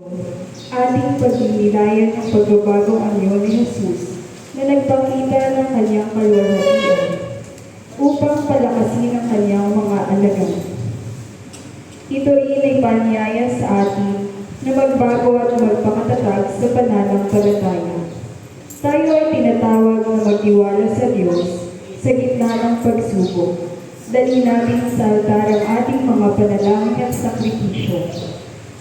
Ating pagninilayan ng pagbabagong anyo ni Jesus na nagpakita ng kanyang kalwalhatian upang palakasin ang kanyang mga alagad. Ito rin ay panyaya sa atin na magbago at magpakatatag sa pananampalataya. Tayo ay tinatawag na magtiwala sa Diyos sa gitna ng pagsubok. Dali natin sa altar ang ating mga panalangin at sakripisyo.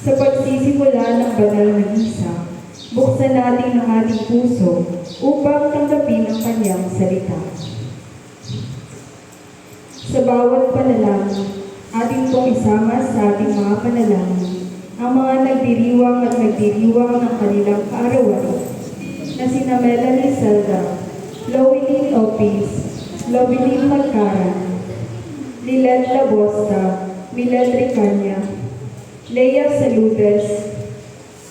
Sa pagsisimula ng banal na misa, buksan natin ang ating puso upang tanggapin ang kanyang salita. Sa bawat panalangin, ating pong isama sa ating mga panalangin ang mga nagdiriwang at nagdiriwang ng kanilang kaarawan na sina Melanie Zelda, Lowelyn Lopez, Lovelyn Magkaran, Lilet Labosta, Milet Ricanya, Leia Saludes,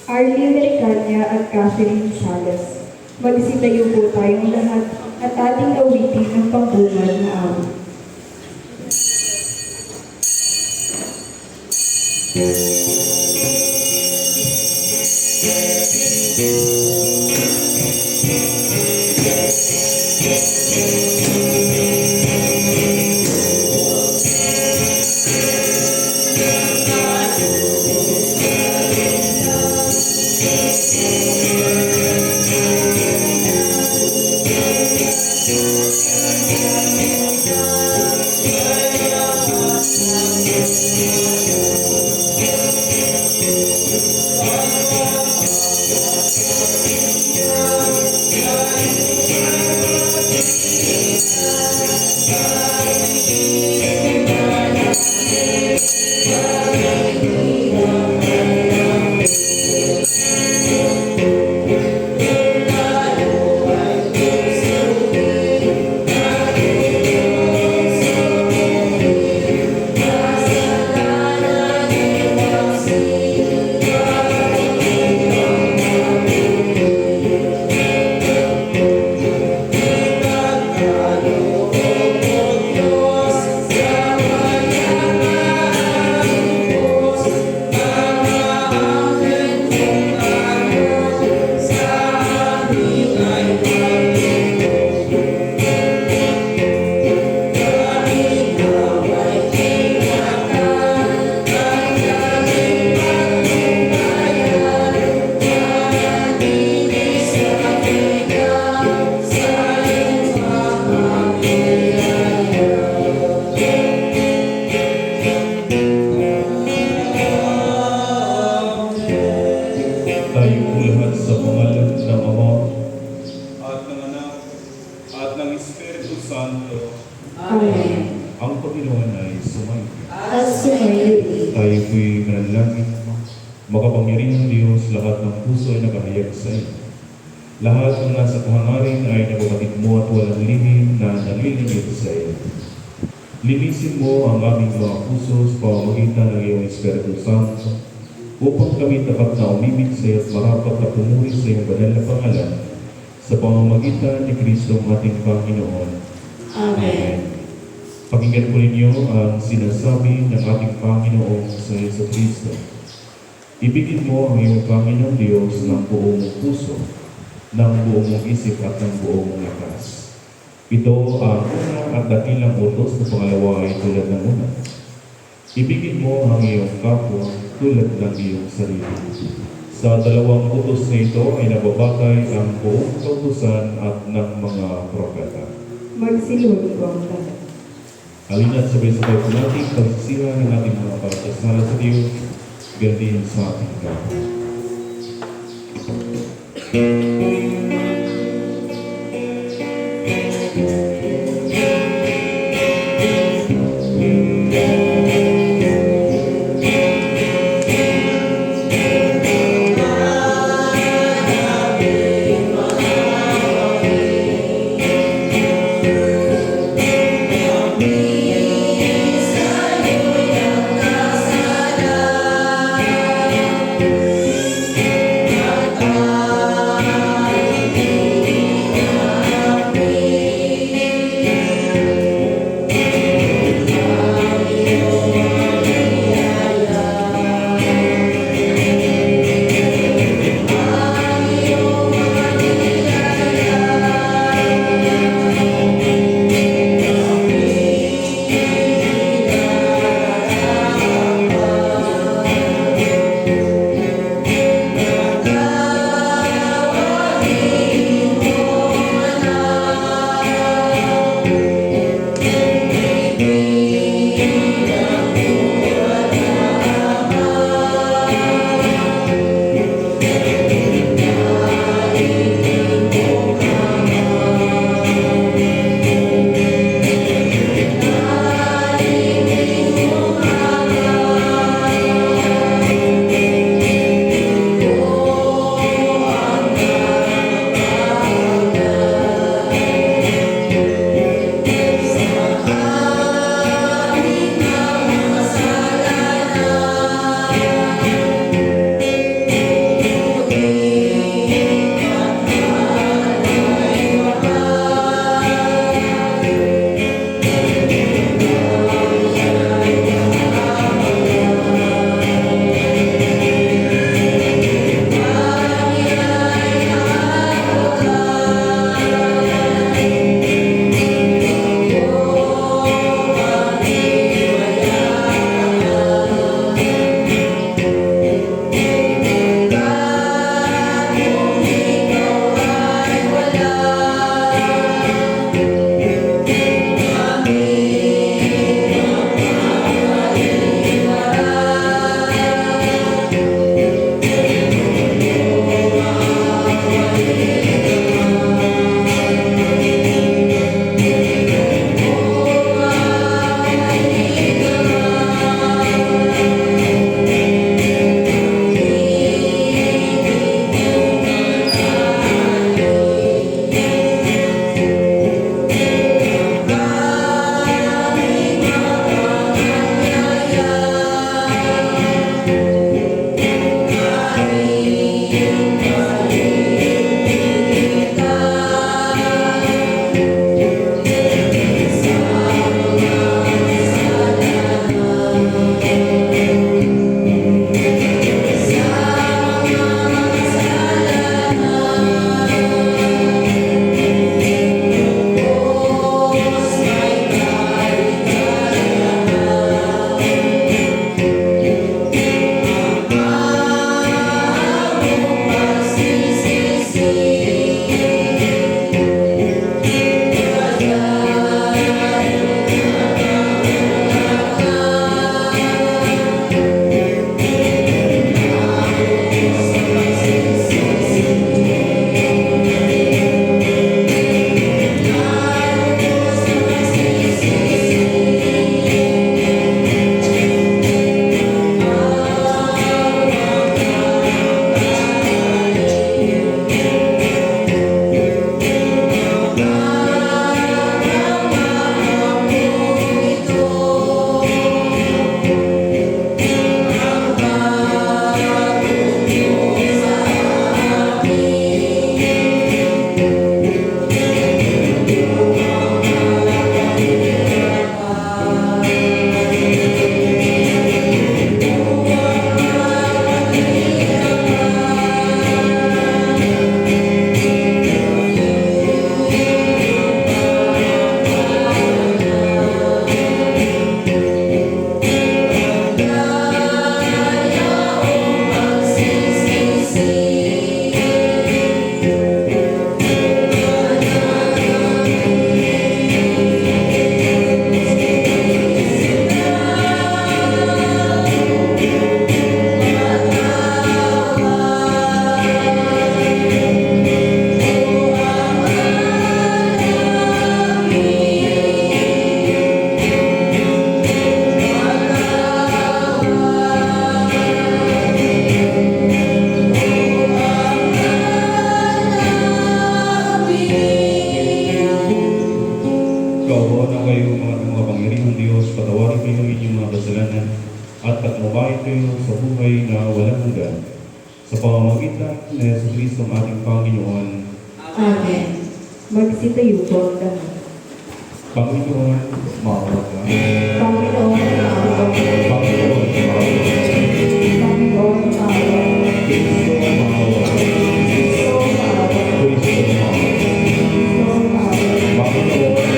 Arlene Ricanya at Catherine Salas. Magsitayo po tayong lahat at ating awitin ng pambungad na awit. Makapangyarihang Diyos, lahat ng puso ay nakahayag sa iyo. Lahat ng nasa kahangarin ay nababatid mo at walang lihim na nalilingit sa iyo. Linisin mo ang aming mga puso sa pamamagitan ng iyong Espiritu Santo upang kami tapat na umibig sa iyo at marapat na pumuri sa iyong banal na pangalan sa pamamagitan ni Kristo ang ating Panginoon. Amen. Pakinggan po ninyo ang sinasabi ng ating Panginoong sa Kristo. Ibigin mo ang iyong Panginoong Diyos ng buong mong puso, ng buong mong isip at ng buong mong lakas. Ito ang una at dakilang utos na pangalawa ay tulad ng una. Ibigin mo ang iyong kapwa tulad ng iyong sarili. Sa dalawang utos na ito ay nababatay ang buong kautusan at ng mga propeta. Magsilod po ang lahat. Halina't sabay-sabay po natin pagsisira ng ating mga pagkasala sa Diyos, ganyan sa ating kapwa. pamamagitan ni Jesucristo ang ating Panginoon. Amen. Magsitayo po ang lahat. Panginoon, maawa ka. Panginoon, maawa. Panginoon, maawa ka. Panginoon, maawa. Kristo, maawa ka. Kristo, maawa. Kristo, maawa ka. Kristo, maawa. Panginoon, maawa ka. Panginoon,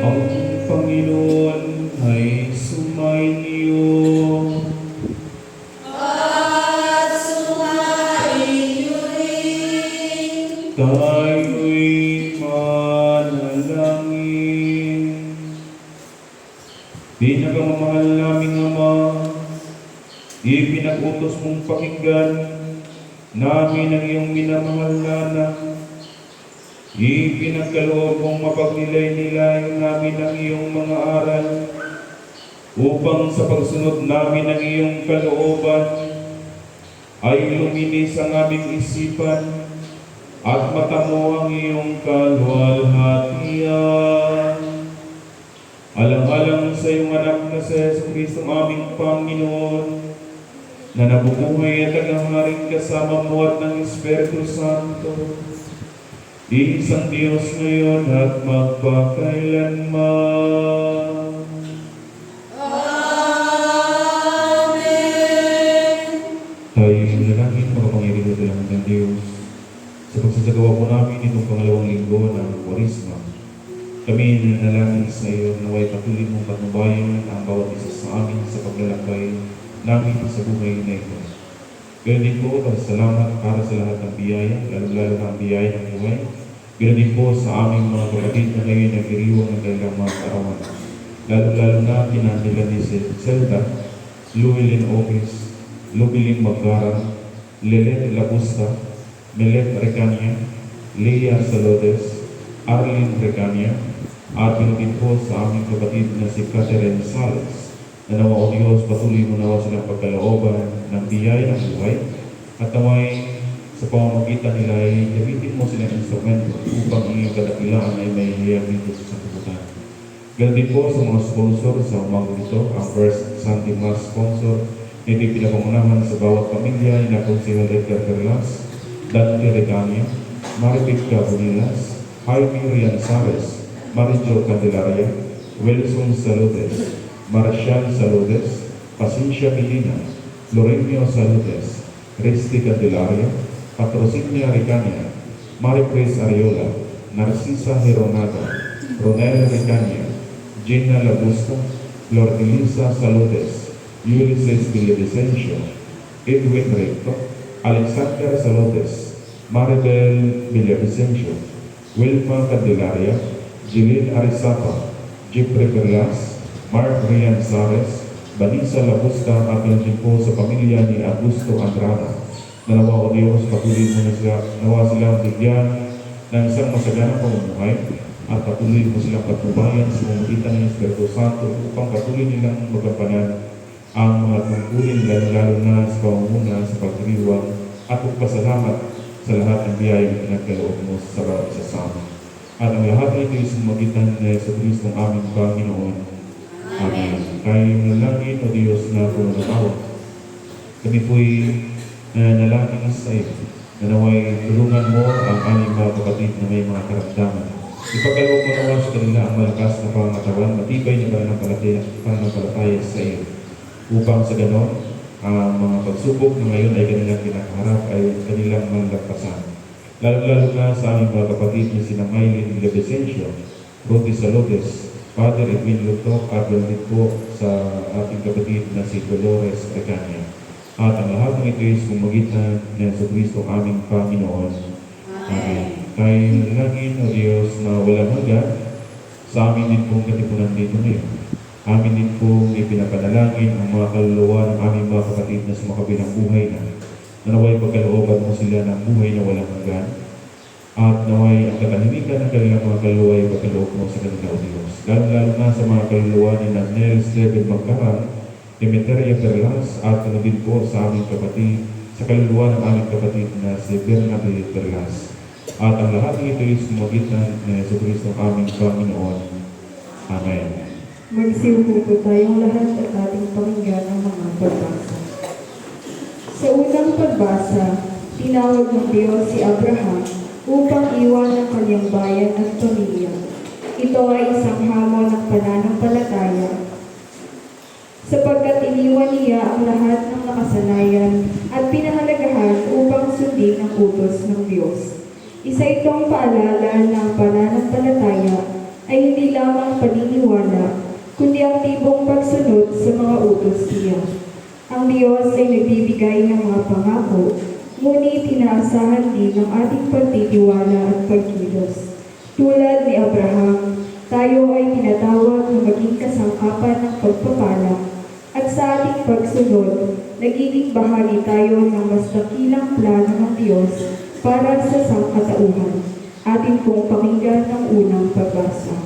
ang Panginoon ay sumainyo. Tayo'y manalangin. Pinakamamahal naming Ama, ipinag-utos mong pakinggan namin ang iyong minamahal na anak. Ipinagkaloob mong mapagnilay-nilay namin ang iyong mga aral upang sa pagsunod namin ng iyong kalooban ay luminis ang aming isipan at matamo ang iyong kaluwalhatian. Alang-alang sa iyong anak na si Jesucristo aming Panginoon, na nabubuhay at naghaharing kasama mo at ng Espiritu Santo, isang Diyos ngayon at magpakailanman. Tayo manalangin, makapangyarihan lang ng Diyos. Sa pagsasagawa po namin itong pangalawang linggo ng Kwaresma, kami nanalangin sa iyo na naway patuloy mong patnubayan ang bawat isa sa amin sa paglalakbay namin sa buhay na ito. Ganoon din po, salamat para sa lahat ng biyaya, lalo-lalo na ang biyaya ng buhay. Ganoon din po sa aming mga kapatid na ngayon nag-iriwang ng kanilang mga kaarawan. Lalo-lalo na kinanila ni Zelda, Llewellyn Opis, Lubiling Maggaran, Lelet Labusta, Melet Recania, Leia Salodes, Arlene Recania, at ganoon din po sa aming kapatid na si Catherine Sales, na nawa o Diyos patuloy mo nawa silang pagkalooban ng biyaya ng buhay, at naway sa pamamagitan nila ay gamitin mo silang instrumento upang iyong kadakilaan ay may hiyang dito sa santubutan. Ganoon din po sa mga sponsor sa umagang ito, ang First Sunday Mass sponsor, hindi pinapangunahan sa bawat pamilya na Consihal Edgar Perlas, Dante Recania, Maripit Cabonilas, Jaime Rianzares, Marijo Candelaria, Wilson Saludes, Marcial Saludes, Pacincia Milina, Lorenio Saludes, Risti Candelaria, Patrocinia Recania, Maricris Ariola, Narcisa Heronada, Ronel Recania, Gina Labusta, Lordilisa Saludes, Ulysses Villavicencio, Edwin Recto, Alexander Saludes, Maribel Villavicencio, Wilma Candelaria, Jilin Arizapa, Jeffrey Perlas, Mark Rian Zares, Vanessa Labusta, at din po sa pamilya ni Augusto Andrada. Nawa o Diyos, patuloy mo na sila, nawa silang bigyan ng isang masaganang pamumuhay at patuloy mo silang patnubayan sa pamamagitan ng Espiritu Santo upang patuloy nilang magampanan ang mga tungkulin lalo na sa pamumuna sa pagdiriwang at pagpasalamat sa lahat ng biyayang pinagkaloob mo sa bawat isa sa amin. At ang lahat ng ito ay sumagitan na sa Kristo ng aming Panginoon. Amen. Tayo manalangin, O Diyos na puno ng awa. Kami po'y nanalangin sa iyo. Nanaway tulungan mo ang aming mga kapatid na may mga karamdaman. Ipagkaloob mo naman sa kanila ang malakas na pangatawan, matibay na pananampalataya sa iyo. Upang sa ganon, ang mga pagsubok na ngayon ay kanilang kinakaharap ay kanilang manlagpasan. Lalo-lalo na sa aming mga kapatid na sina Maylin Villavicencio, Rodi Salodes, Father Edwin Lutok, at din po sa ating kapatid na si Dolores Agania. At ang lahat ng ito ay sumagitan na sa Kristo aming Panginoon. Amen. Tayo nanalangin, O Diyos, na walang hanggan sa amin din pong katipunan dito ngayon. Amin din pong ipinapanalangin ang mga kaluluwa ng aming mga kapatid na sumakabilang buhay na naway pagkalooban mo sila ng buhay na walang hanggan at naway ang katahimikan ng kanilang mga kaluluwa ay pagkaloob mo sa kanila, O Diyos. Lalo-lalo na sa mga kaluluwa ni Nel Steven Magkaran, Demeteria Perlas at ano din po sa aming kapatid, sa kaluluwa ng aming kapatid na si Bernabe Perlas. At ang lahat ng ito ay sumagitan na sa Kristo aming Panginoon. Amen. Magsiupo po tayong lahat at ating pakinggan ang mga pagbasa. Sa unang pagbasa, tinawag ng Diyos si Abraham upang iwan ang kanyang bayan at pamilya. Ito ay isang hamon ng pananampalataya, sapagkat iniwan niya ang lahat ng nakasanayan at pinahalagahan upang sundin ang utos ng Diyos. Isa itong paalala ng pananampalataya ay hindi lamang paniniwala, kundi aktibong pagsunod sa mga utos niya. Ang Diyos ay nagbibigay ng mga pangako, ngunit inaasahan din ang ating pagtitiwala at pagkilos. Tulad ni Abraham, tayo ay tinatawag na maging kasangkapan ng pagpapala, at sa ating pagsunod, nagiging bahagi tayo ng mas dakilang plano ng Diyos para sa sangkatauhan. Atin pong pakinggan ng unang pagbasa.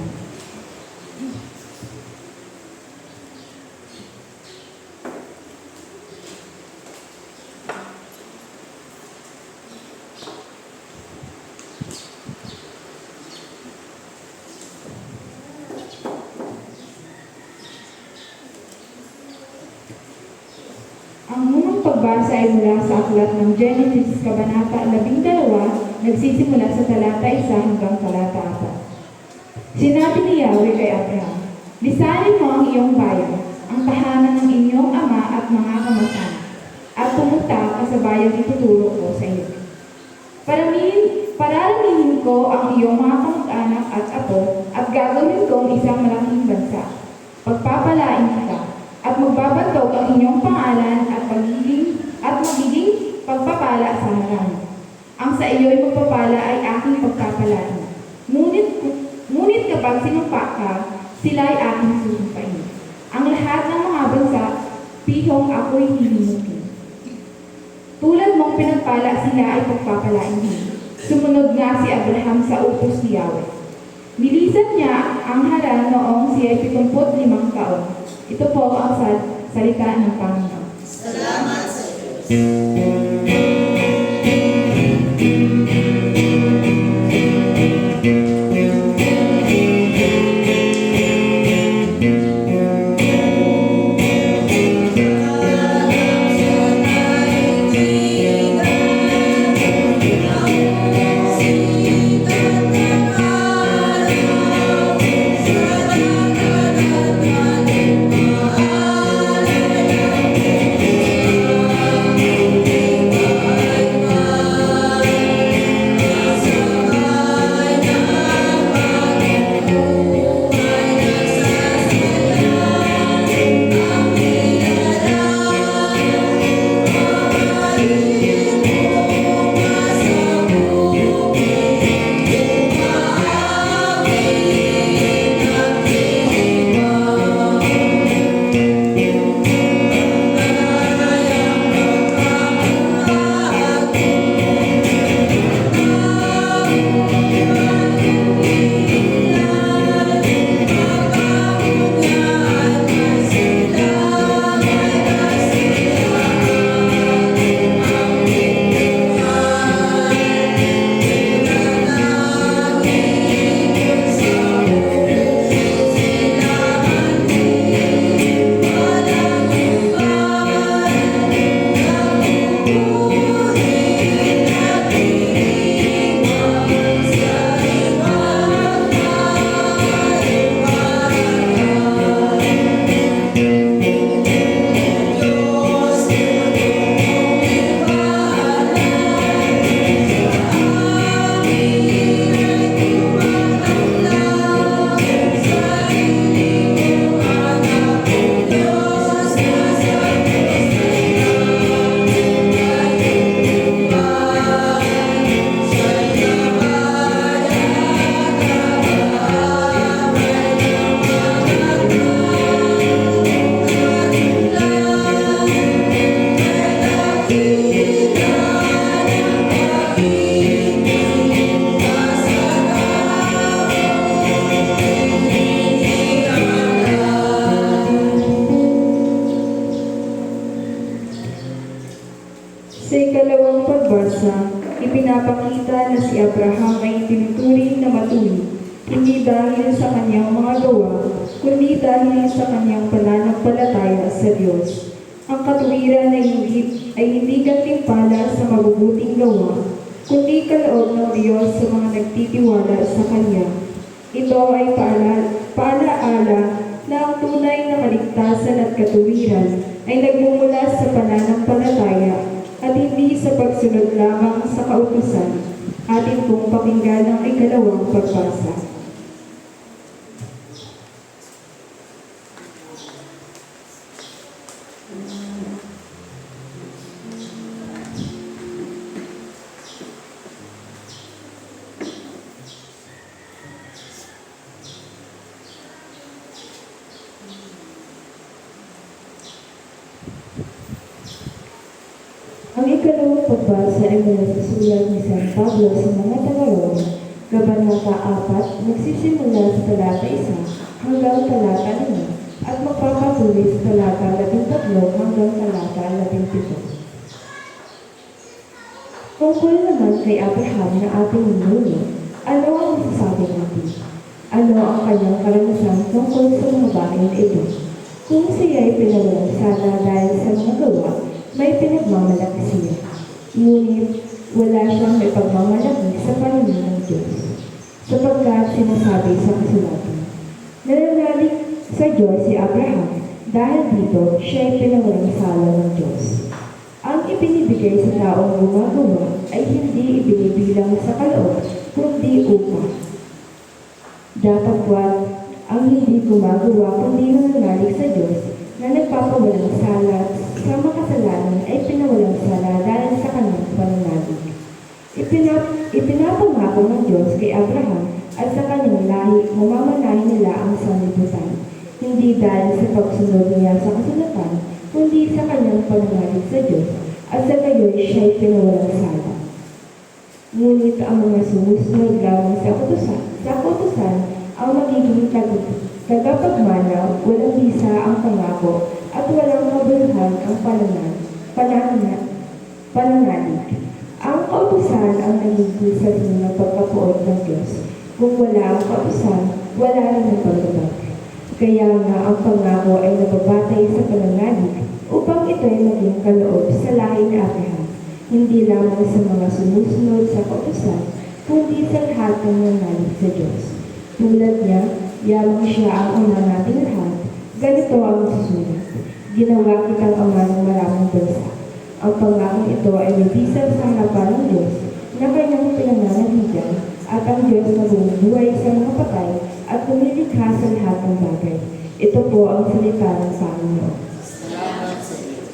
Ang unang pagbasa ay mula sa aklat ng Genesis, Kabanata 12, nagsisimula sa talata 1 hanggang talata 4. Sinabi ni Yahweh kay Abraham, "Lisanin mo ang iyong bayan, ang tahanan ng inyong ama at mga kamag-anak, at pumunta ka sa bayang ituturo ko sa iyo. Pararamihin ko ang iyong mga kamag-anak at apo, at gagawin kong isang malaking bansa. Pagpapalain kita, at magbabantog ang inyong pangalan at magiging pagpapala sa marami. Ang sa iyo'y magpapala ay aking pagpapalain. Ngunit kapag sinumpa ka, sila ay aking susumpain. Ang lahat ng mga bansa, pihong ako'y hihimugin. Tulad mong pinagpala, sila ay pagpapalain din." Sumunod nga si Abraham sa utos ni Yahweh. Nilisan niya ang haran noong siya 75 taon. Ito po ang salita ng Panginoon. Salamat sa Diyos. Sa ikalawang pagbasa, ipinapakita na si Abraham ay tinuturing na matuwid, hindi dahil sa kanyang mga gawa, kundi dahil sa kanyang pananampalataya sa Diyos. Ang katuwiran ay hindi gantimpala sa mabubuting gawa, kundi kaloob ng Diyos sa mga nagtitiwala sa Kanya. Ito ay paalaala na ang tunay na kaligtasan at katuwiran ay nagmumula sa pananampalataya at hindi sa pagsunod lamang sa kautusan. Atin pong pakinggan ang ikalawang pagbasa. Ang ikalawang pagbasa ay mula sa sulat ni San Pablo sa mga Taga-Roma, Kabanata 4, magsisimula sa talata 1 hanggang talata 5 at magpapatuloy sa talata 13 hanggang talata 17. Tungkol naman kay Abraham na ating ninuno, ano ang masasabi natin? Ano ang kanyang karanasan tungkol sa mga bagay na ito? Kung siya ay pinawalang sana dahil sa mga gawa, may pinagmamalaki siya. Ngunit wala siyang may pagmamalaki sa paningin ng Diyos. Sapagkat sinasabi sa kasulatan, nananalig sa Diyos si Abraham, dahil dito siya ay pinawalang sala ng Diyos. Ang ibinibigay sa taong gumagawa ay hindi ibinibilang sa kaloob, kundi upang. Datapwat ang hindi gumagawa kundi nananalig sa Diyos na nagpapawalang sala sa makasalanan ay pinawalang sala dahil sa kanyang pananalig. Ipinapangako ng Diyos kay Abraham at sa kanyang lahi mamamanahin nila ang sanlibutan, hindi dahil sa pagsunod niya sa kasulatan, kundi sa kanyang pananalig sa Diyos, at sa gayon siya'y pinawalang sala. Ngunit ang mga sumusunod lamang sa kautusan ang magiging tagapagmana, walang bisa ang pangako, at walang kabuluhan ang pananalig. Ang kautusan ang nagiging sabi ng pagkapuot ng Diyos. Kung wala ang kautusan, wala rin ang paglabag. Kaya nga ang pangako ay nababatay sa pananalig upang ito ay maging kaloob sa lahi ni Abraham, hindi lamang sa mga sumusunod sa kautusan, kundi sa lahat ng nananalig sa Diyos. Tulad niya, yamang siya ang ama nating lahat. Ganito ang susulat. Ginawa kitang ama ng maraming bansa. Ang pangakong ito ay nabisan sa harapan ng Diyos na kanyang pinananabigan at ang Diyos na bumubuhay sa mga patay at lumilikha sa lahat ng bagay. Ito po ang salita ng Panginoon. Salamat sa Diyos.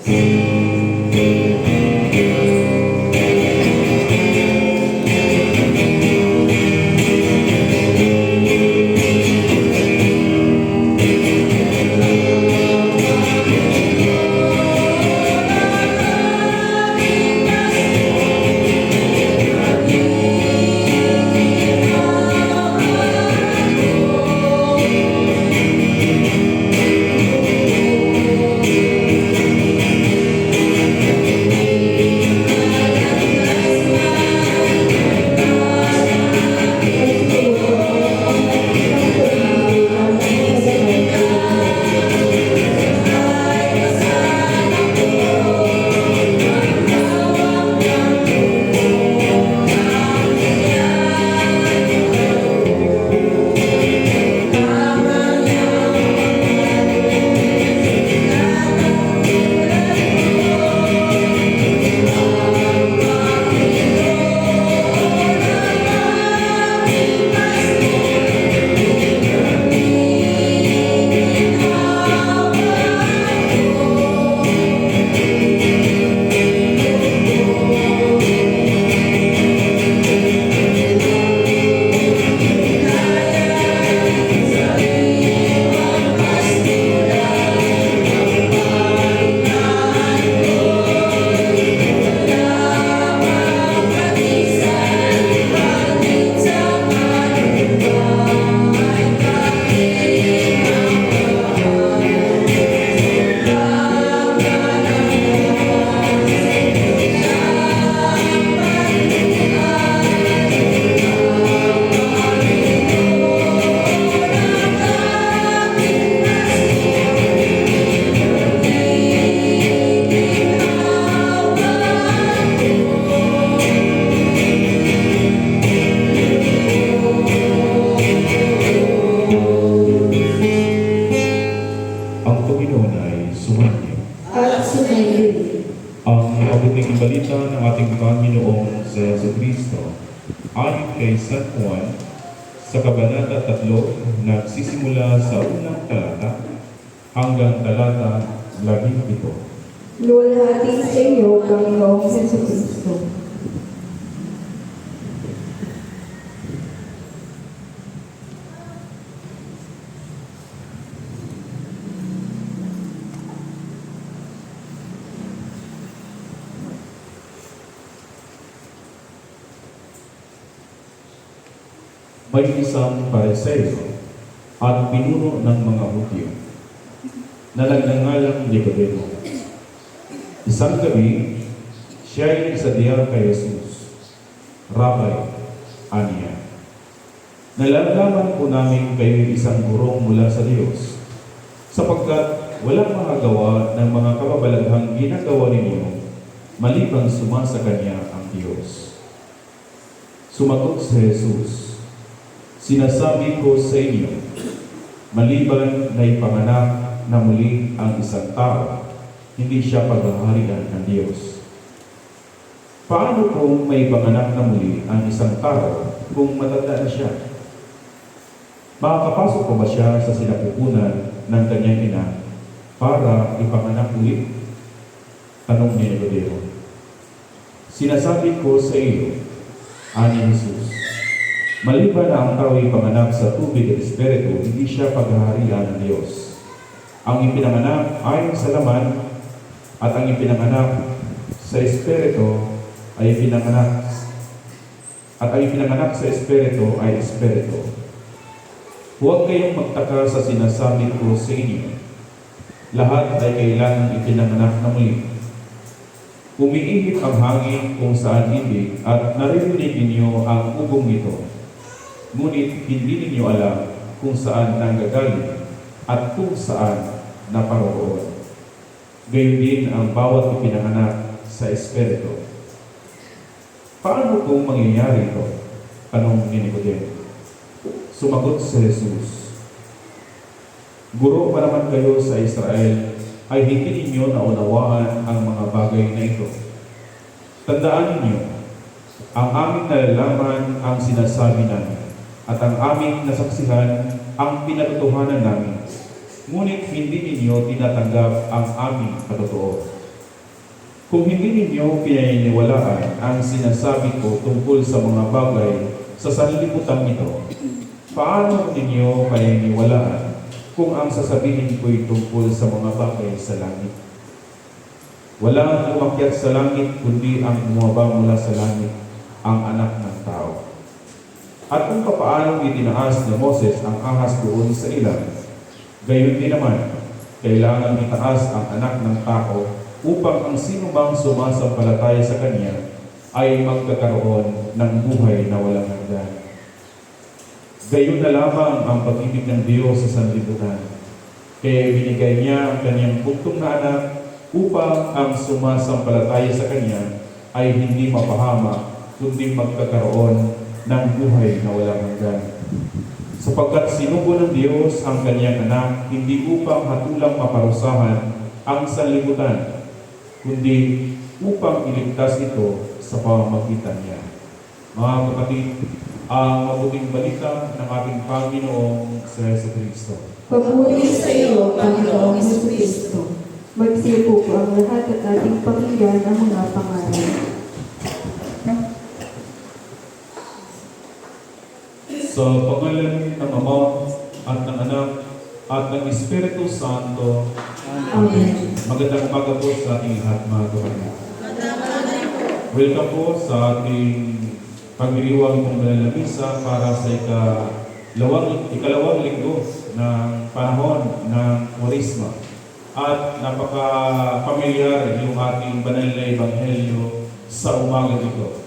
Ang mabuting balita ng ating Panginoong sa Jesucristo ayon kay San Juan sa Kabanata 3, nagsisimula sa unang talata hanggang talata 17. Luwalhati sa iyo, Panginoong Jesucristo. May isang Pariseo at pinuno ng mga Hudyo na nagngangalang Nicodemo. Isang gabi, siya ay nagsadya kay Jesus. Rabay, aniya, nalalaman po namin kayo isang gurong mula sa Diyos, sapagkat walang magagawa ng mga kababalaghang ginagawa ninyo maliban sumasa Kanya ang Diyos. Sumagot si Jesus, sinasabi ko sa inyo, maliban na ipanganak na muli ang isang tao, hindi siya paghaharian ng Diyos. Paano kung may ipanganak na muli ang isang tao kung matanda na siya? Makakapasok pa ba siya sa sinapupunan ng kanyang ina para ipanganak muli? Tanong ni Nicodemo. Sinasabi ko sa iyo, ani Jesus, maliban na ang tao ay panganak sa tubig at espiritu, hindi siya paghaharian ng Diyos. Ang ipinanganak ay sa laman, at ang ipinanganak sa espiritu ay ipinanganak, at ang ipinanganak sa espiritu ay espiritu. Huwag kayong magtaka sa sinasabi ko sa inyo. Lahat ay kailangang ipinanganak na muli. Umiihip ang hangin kung saan ibig, at naririnig ninyo ang ugong nito. Ngunit hindi ninyo alam kung saan nanggagaling at kung saan naparoroon. Gayon din ang bawat ipinanganak sa espiritu. Paano kung mangyayari ito? Tanong ni Nicodemo. Sumagot si Jesus, guro pa naman kayo sa Israel, ay hindi ninyo naunawaan ang mga bagay na ito. Tandaan ninyo, ang aming nalalaman ang sinasabi namin, at ang aming nasaksihan ang pinatotohanan namin. Ngunit hindi ninyo tinatanggap ang aming patotoo. Kung hindi ninyo pinaniniwalaan ang sinasabi ko tungkol sa mga bagay sa sanlibutan ito, paano ninyo paniniwalaan kung ang sasabihin ko'y tungkol sa mga bagay sa langit? Walang umakyat sa langit, kundi ang bumaba mula sa langit, ang anak ng tao. At kung papaanong itinaas ni Moses ang ahas doon sa ilang, gayon din naman, kailangan itaas ang anak ng tao upang ang sino mang sumasampalataya sa Kanya ay magkakaroon ng buhay na walang hanggan. Gayon na lamang ang pag-ibig ng Diyos sa sanlibutan. Kaya binigay niya ang Kanyang bugtong na anak upang ang sumasampalataya sa Kanya ay hindi mapahamak, kundi magkakaroon ng buhay na walang hanggan. Sapagkat sinugo ng Diyos ang Kanyang anak hindi upang hatulang maparusahan ang sanlibutan, kundi upang iligtas ito sa pamamagitan niya. Mga kapatid, ang mabuting balita ng ating Panginoong sa Jesucristo. Papuri sa iyo, Panginoong Jesucristo. Magsipo po ang lahat at ating pakinggan ang mga pangalan. Sa pangalan ng Ama at ng Anak at ng Espiritu Santo. Amen. Magandang umaga po sa ating lahat, mga kapatid. Welcome po sa ating pagdiriwang ng banal na misa para sa ikalawang linggo ng panahon ng Kwaresma. At napaka-pamilyar yung ating banal na ebanghelyo sa umaga dito.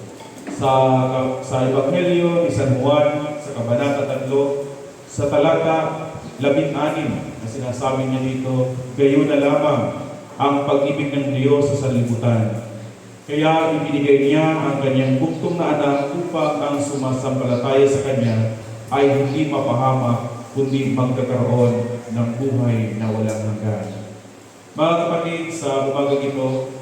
Sa ebanghelyo ni San Juan, sa Kabanata 3, sa talata 16 na sinasabi niya dito, gayon na lamang ang pag-ibig ng Diyos sa sanlibutan. Kaya ibinigay niya ang Kanyang bugtong na anak upang ang sumasampalataya sa Kanya ay hindi mapahamak, kundi magkakaroon ng buhay na walang hanggan. Mga kapatid, sa umagang ito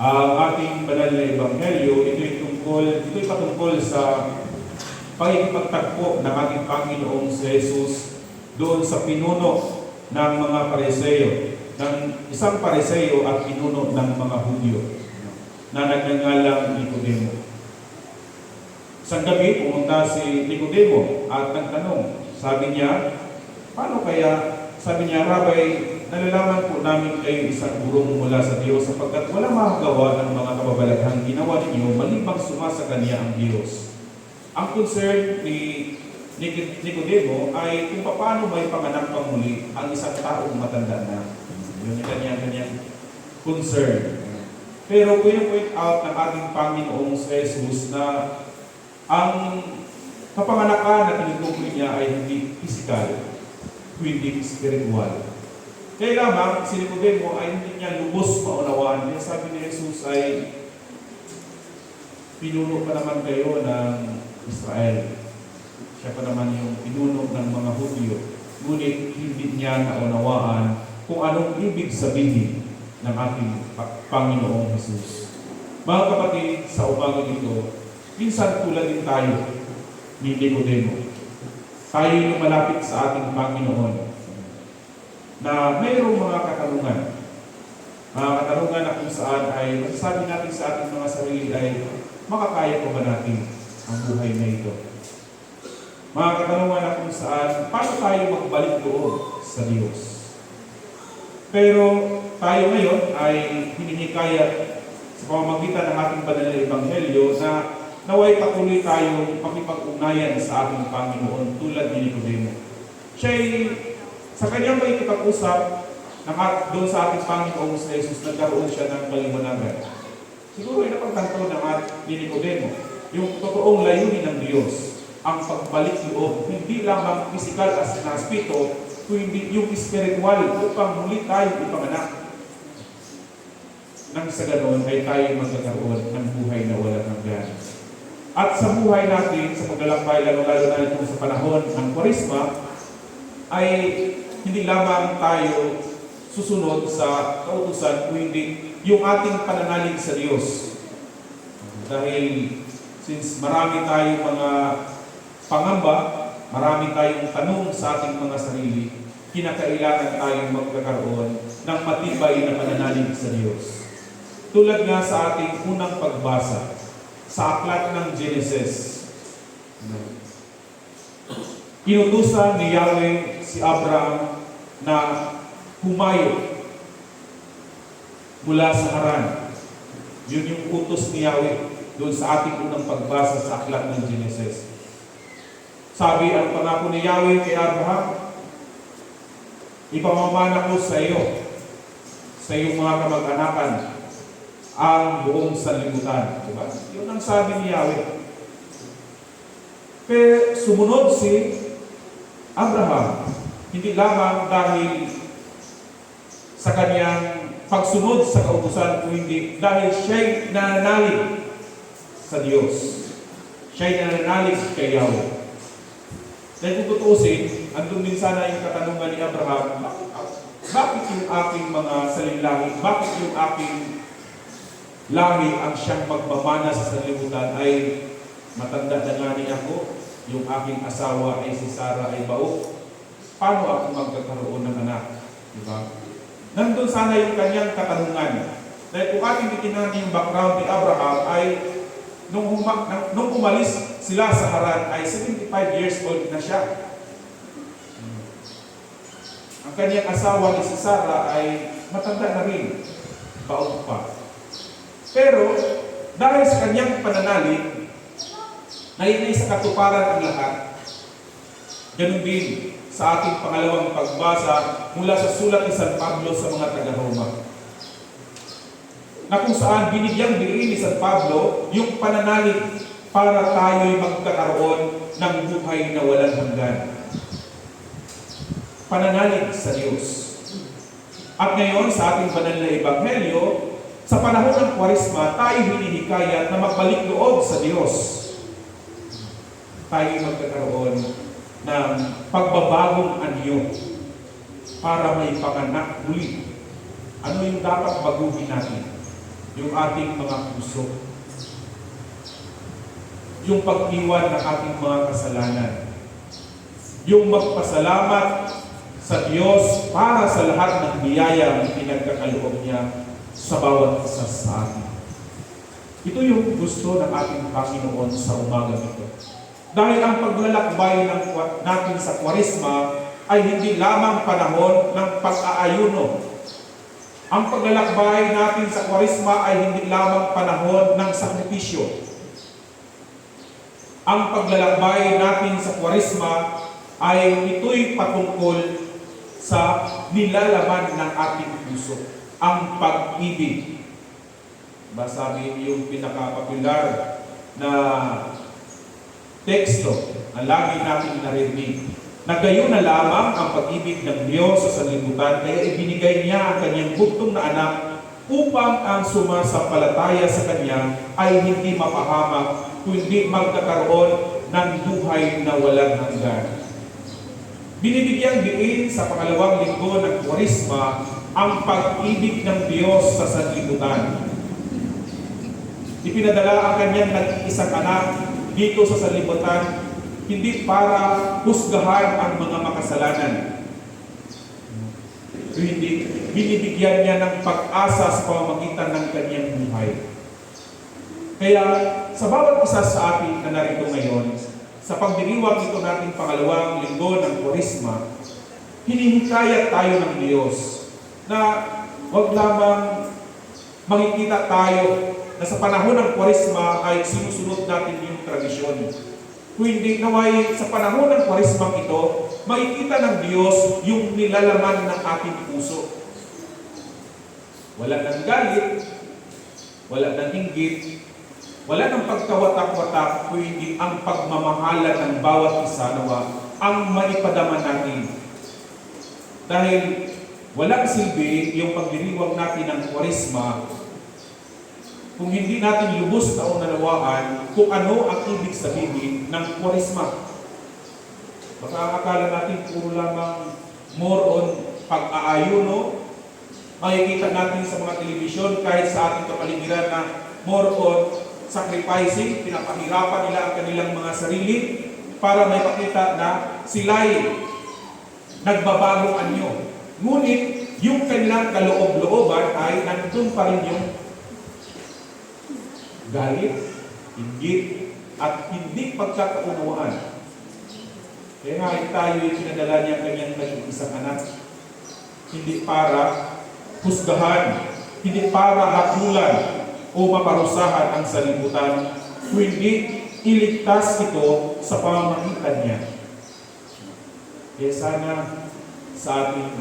Ang ating banal na ebanghelyo, ito'y patungkol sa pagkikipagtagpo ng ating Panginoong si Jesus doon sa pinuno ng mga Pariseo, ng isang Pariseo at pinuno ng mga Hudyo na nagngangalang Nicodemo. Isang gabi, pumunta si Nicodemo at nagtanong. Sabi niya, paano kaya? Sabi niya, Rabay, nalalaman po namin kayo isang burong mula sa Diyos sapagkat wala makagawa ng mga kababalaghang ginawa ninyo malibang sumasakanya ang Diyos. Ang concern ni Nicodemo ay kung paano may panganak pang muli ang isang taong matanda na. Yun yung kanyang concern. Pero point out ng ating Panginoong Jesus na ang kapanganakan na tinutukoy niya ay hindi physical, kundi spiritual. Kaya lamang, si Nicodemo ay hindi niya lubos maunawaan. Kaya sabi ni Jesus ay, pinuno pa naman kayo ng Israel. Siya pa naman yung pinuno ng mga Hudyo. Ngunit hindi niya naunawaan kung anong ibig sabihin ng ating Panginoong Jesus. Mga kapatid, sa umagang ito, minsan tulad din tayo ni Nicodemo. Tayo lumalapit sa ating Panginoon na mayroong mga katanungan. Mga katanungan na kung saan ay masasabi natin sa ating mga sarili ay makakaya pa ba natin ang buhay na ito? Mga katanungan na kung saan paano tayo magbalik loob sa Diyos? Pero tayo ngayon ay hinihikayat sa pamamagitan ng ating banal na ebanghelyo na naway patuloy tayong makipag-ugnayan sa ating Panginoon tulad ni Nicodemo. Siya'y sa kanyang pakikipag-usap doon sa ating Panginoong sa Jesus, nagkaroon siya ng kaliwanagan. Siguro ay napagtanto ng ni Nicodemo yung totoong layunin ng Diyos, ang pagbalik loob, hindi lamang physical as na aspito, kundi yung spiritual upang muli tayo ipanganak. Nang sa ganoon ay tayo magkakaroon ng buhay na walang hanggan. At sa buhay natin, sa paglalakbay, lalo-lalo na itong sa panahon ng Kwaresma, ay hindi lamang tayo susunod sa kautusan, kundi yung ating pananalig sa Diyos. Dahil since marami tayong mga pangamba, marami tayong tanong sa ating mga sarili, kinakailangan tayong magkakaroon ng matibay na pananalig sa Diyos. Tulad nga sa ating unang pagbasa sa aklat ng Genesis, inutusan ni Yahweh si Abraham na humayo mula sa Haran. Yun yung utos ni Yahweh doon sa ating unang pagbasa sa aklat ng Genesis. Sabi ang pangako ni Yahweh kay Abraham, ipamamana ko sa iyo, sa iyong mga kamag-anakan, ang buong sanlibutan. Diba? Yun ang sabi ni Yahweh. Pero sumunod si Abraham, hindi lamang dahil sa kanyang pagsunod sa kautusan, kundi dahil siya'y nananalig sa Diyos. Siya'y nananalig kay Yahweh. Dahil kung tutuusin, andun din sana yung katanungan ni Abraham, bakit yung aking mga salinlahi, bakit yung aking lahi ang siyang magmamana sa sanlibutan ay matanda na nga ni ako, yung aking asawa ay si Sarah ay baok. Paano ako magkakaroon ng anak? Diba? Nandun sana yung kanyang katanungan. Dahil kung ating titignan yung background ni Abraham ay nung umalis sila sa Haran ay 75 years old na siya. Ang kanyang asawa ni si Sarah ay matanda na rin. Baok pa. Pero dahil sa kanyang pananalig, nainay sa katuparan ang lahat. Ganun din sa ating pangalawang pagbasa mula sa sulat ni San Pablo sa mga taga-Roma. Na kung saan binigyang diin ni San Pablo yung pananalig para tayo'y magkakaroon ng buhay na walang hanggan. Pananalig sa Diyos. At ngayon sa ating banal na ebanghelyo, sa panahon ng Kwaresma, tayo hinihikayat na magbalik loob sa Diyos. Tayo magkakaroon ng pagbabagong anyo para may panganak muli. Ano yung dapat baguhin natin? yung ating mga puso. Yung pag-iwan ng ating mga kasalanan. Yung magpasalamat sa Diyos para sa lahat ng biyaya na pinagkakaloob niya sa bawat isa sa atin. Ito yung gusto ng ating Panginoon sa umaga nito. Dahil ang paglalakbay natin sa Kwaresma ay hindi lamang panahon ng pag-aayuno. Ang paglalakbay natin sa Kwaresma ay hindi lamang panahon ng sakripisyo. Ang paglalakbay natin sa Kwaresma ay ito'y patungkol sa nilalaman ng ating puso, ang pag-ibig. Sabi yung pinaka-popular na teksto na lagi natin narinig, na gayon na lamang ang pag-ibig ng Diyos sa sanlibutan, kaya ibinigay niya ang kanyang bugtong na anak upang ang sumasampalataya sa kanya ay hindi mapahamak, kundi magkakaroon ng buhay na walang hanggan. Binibigyang diin sa pangalawang linggo ng Kwaresma ang pag-ibig ng Diyos sa sanlibutan. Ipinadala ang kanyang nag-iisang anak dito sa sanlibutan hindi para husgahan ang mga makasalanan. Hindi, binibigyan niya ng pag-asa sa pamamagitan ng kanyang buhay. Kaya sa bawat isa sa atin na narito ngayon, sa pagdiriwang ito nating pangalawang linggo ng Kwaresma, hinihikayat tayo ng Diyos na wag lamang makikita tayo na sa panahon ng Kwaresma ay sinusunod natin yung tradisyon. Kung hindi naway sa panahon ng Kwaresma ito, makikita ng Diyos yung nilalaman ng ating puso. Wala ng galit, wala ng inggit, wala ng pagkawatak-watak, kundi ang pagmamahalan ng bawat isa nawa ang maipadama natin. Dahil walang silbi yung pagdiriwang natin ng Kwaresma kung hindi natin lubos na unawaan kung ano ang ibig sabihin ng Kwaresma. Baka akala natin puro lamang more on pag-aayuno. Makikita natin sa mga telebisyon kahit sa ating kapaligiran na more on sacrificing, pinapahirapan nila ang kanilang mga sarili para may pakita na sila'y nagbabagong anyo. Ngunit, yung kanilang kaloob-looban ay nandun pa rin yung galit, inggit, at hindi pagkakaunawaan. Kaya nga, tayo'y pinadala niya ang kanyang nag-iisang anak. Hindi para husgahan, hindi para hatulan, o maparusahan ang sanlibutan, kundi iligtas ito sa pamamagitan niya. Kaya sana sa atin,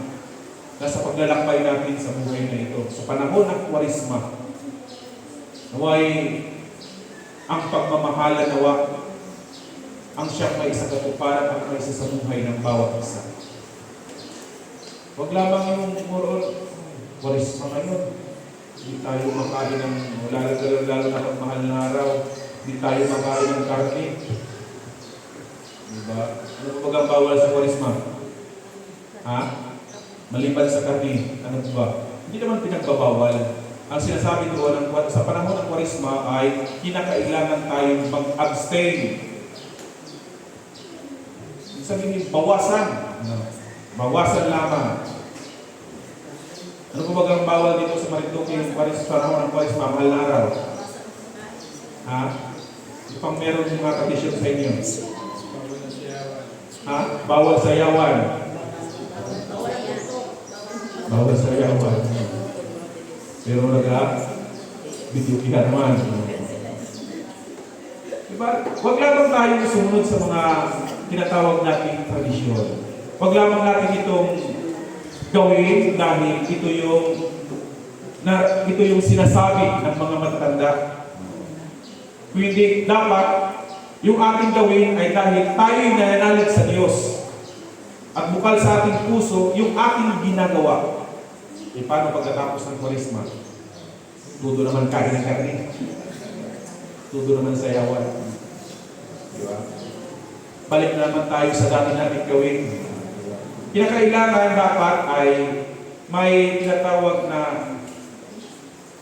nasa paglalakbay natin sa buhay na ito, sa panahon ng Kwaresma, naway ang pagmamahala nawa ang siyang may isa katuparan at may isa sa buhay ng bawat isa. Huwag lamang yung Kwaresma ngayon. Hindi tayo makain ng lalo na pagmahal na araw. Hindi tayo makain ng karne. Diba? Ano po bagang bawal sa Kwaresma? Ha? Maliban sa karne. Ano ba? Hindi naman pinagbabawal. Ang sinasabi doon sa panahon ng Kwaresma ay kinakailangan tayong mag-abstain. Ibig sabihin, bawasan. Bawasan lamang. Ano po bagang bawal dito sa Marinduque yung panahon ng Kwaresma, mahal na araw? Ha? Ipang meron yung mga tradisyon sa inyo? Ha? Bawal sayawan. Bawal sayawan. Pero nag-bidyokihan naman. Diba? Huwag lamang tayong sumunod sa mga tinatawag nating tradisyon. Huwag lamang natin itong gawin dahil ito yung sinasabi ng mga matatanda. Kundi dapat yung ating gawin ay dahil tayo'y nananalig sa Diyos at bukal sa ating puso yung ating ginagawa. Paano pagkatapos ng Kwaresma? Tudo naman kain ng karne. Tudo naman sayawan. Diba? Balik naman tayo sa dati nating gawin. Kinakailangan dapat ay may tinatawag na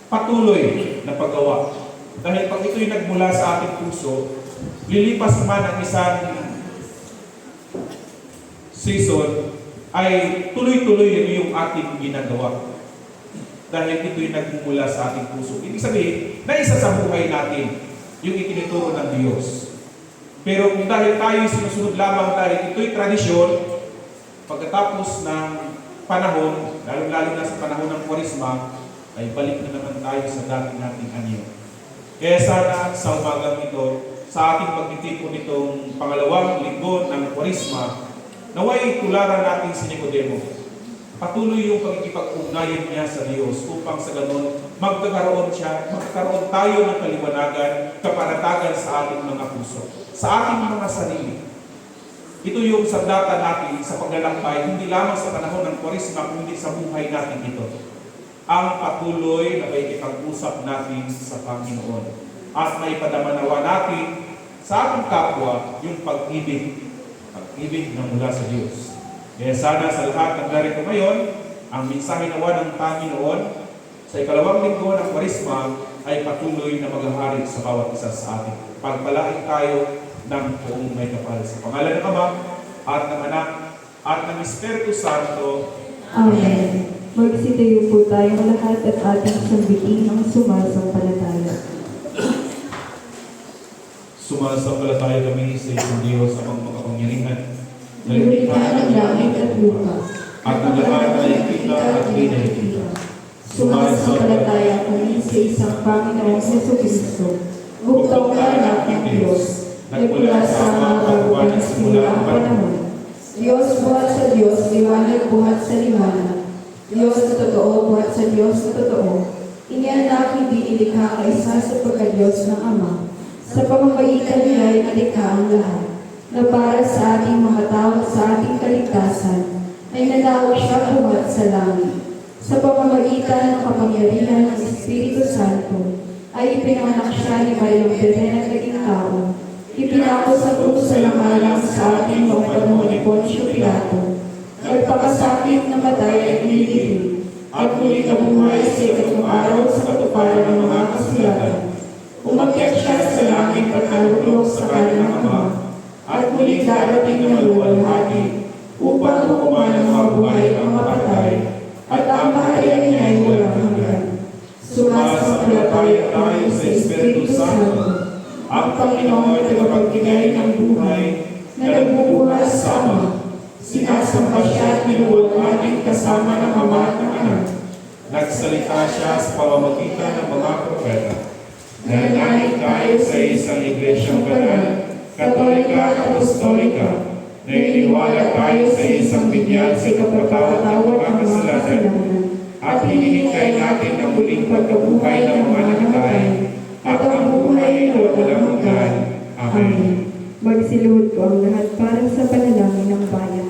patuloy na paggawa. Dahil pag ito'y nagmula sa ating puso, lilipas man ang isang season, ay tuloy-tuloy yung ating ginagawa. Dahil ito'y nagmumula sa ating puso. Ibig sabihin, na isa sa buhay natin yung itinuturo ng Diyos. Pero kung dahil tayo sinusunod lamang dahil ito'y tradisyon, pagkatapos ng panahon, lalo-lalo na sa panahon ng Kwaresma, ay balik na naman tayo sa dati nating anyo. Kaya sana sa umagang ito, sa ating pagtitipon nitong pangalawang linggo ng Kwaresma, naway tularan natin si Nicodemo. Patuloy yung pagkikipag-ugnayan niya sa Diyos upang sa ganon magkakaroon tayo ng kaliwanagan, kapanatagan sa ating mga puso, sa ating mga sarili. Ito yung sandata natin sa paglalakbay, hindi lamang sa panahon ng Kwaresma, kundi sa buhay natin ito. Ang patuloy na pakikipag-usap natin sa Panginoon at may padamanawa natin sa ating kapwa yung pag-ibig na mula sa Diyos. Kaya sana sa lahat ng narito ngayon, ang mensahe nawa ng Panginoon sa ikalawang linggo ng Kwaresma ay patuloy na maghahari sa bawat isa sa atin. Pagpalain tayo ng buong may kapal. Sa pangalan ng Ama, at ng Anak, at ng Espiritu Santo. Amen. Magsitayo po tayong lahat at ating sambitin ang sumasampalataya. Sumasampalataya kami sa isang Diyos amang makapangyarihan, na Lumikha ng langit at lupa, at ang lahat na nakikita at di nakikita. sumasampalataya kami sa isang Panginoong Jesucristo, buktong na anak ng Diyos, nagmula sa mga kaguan ng simula ang panahon. Diyos buhat sa Diyos, liwanag buhat sa liwanag. Diyos na totoo, buhat sa Diyos na totoo. Inianak hindi ilikha ang isa sa pagka-Diyos ng Ama. Sa pamamagitan niya ay nalikha ang lahat, na para sa ating mga tao at sa ating kaligtasan, ay nanawa siya buhat sa langit. Sa pamamagitan ng kapangyarihan ng Espiritu Santo, ay ipinanganak siya ni Mayong Beren na naging tao. Ipinako sa krus sa langalang sa ating mga panahon ni Poncio Pilato. Nagpakasakit na matay at nilibig, at muli nabuhay sa ikatlong araw sa katuparan ng mga kasulatan. Umakyat siya sa langit at nalulog sa kanan ng Ama, at muli darating na maluwalhati upang hukuman ang mga buhay at mga patay, at ang bahayag niya ay walang hanggan. Sumasampalataya tayo sa Espiritu Santo, ang Panginoon ay tagapagbigay ng buhay na nagbubuhay sa Ama. Sinasamba siya at niluwalhati kasama ng Ama at ng Anak. Nagsalita siya sa pamamagitan ng mga propeta. Nananalig tayo sa isang iglesyang banal, katolika at apostolika. Naniniwala tayo sa isang binyag sa kapatawad ng mga kasalanan. At hinihintay natin ang muling pagkabuhay ng mga namatay. At ang buhay na walang hanggan. Amen. Magsiluhod po ang lahat para sa panalangin ng bayan.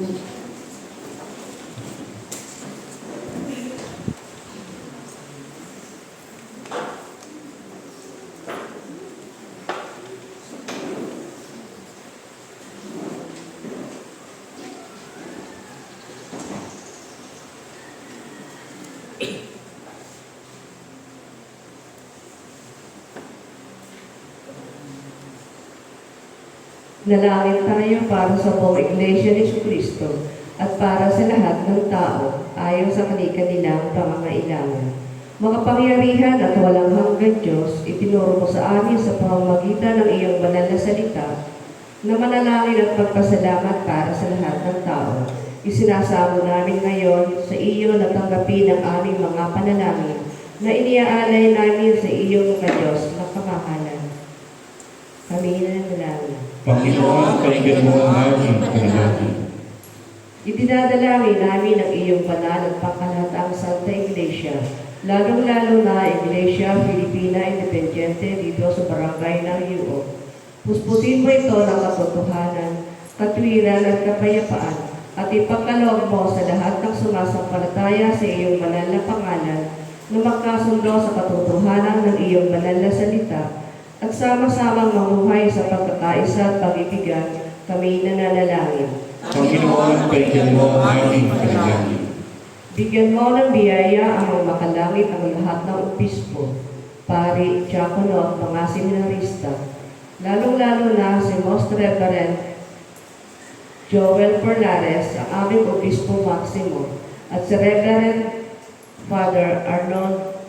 Nalangin tayo para sa buong Iglesia ni Jesucristo at para sa lahat ng tao ayon sa kanilang pangangailangan. Makapangyarihan at walang hanggan Diyos, itinuro mo sa amin sa pamamagitan ng iyong banal na salita na manalangin at pagpasalamat para sa lahat ng tao. Isinasamo namin ngayon sa iyo na tanggapin ang aming mga panalangin na iniaalay namin sa iyong mga Diyos na kamahalan. Kami nanalangin. Panginoon, pakinggan mo ang aming panalangin. Idinadalangin namin ang iyong banal at pangkalahatang Santa Iglesia, lalong-lalo na Iglesia Filipina Independiente dito sa barangay ng Yuo. Puspusin mo ito ng katotohanan, katwiran at kapayapaan, at ipagkaloob mo sa lahat ng sumasampalataya sa iyong banal na pangalan na magkasundo sa katotohanan ng iyong banal na salita at sama-samang mamuhay sa pagkakaisa at pag-ibigan, kami nananalangin. Panginoon, pakinggan mo ang aming panalangin. Bigyan mo ng biyaya ang makalangit ang lahat ng obispo, pari, diakono at mga seminarista, lalong-lalo na si Most Reverend Joel Perlares, ang aming obispo Maximo, at si Reverend Father Arnold,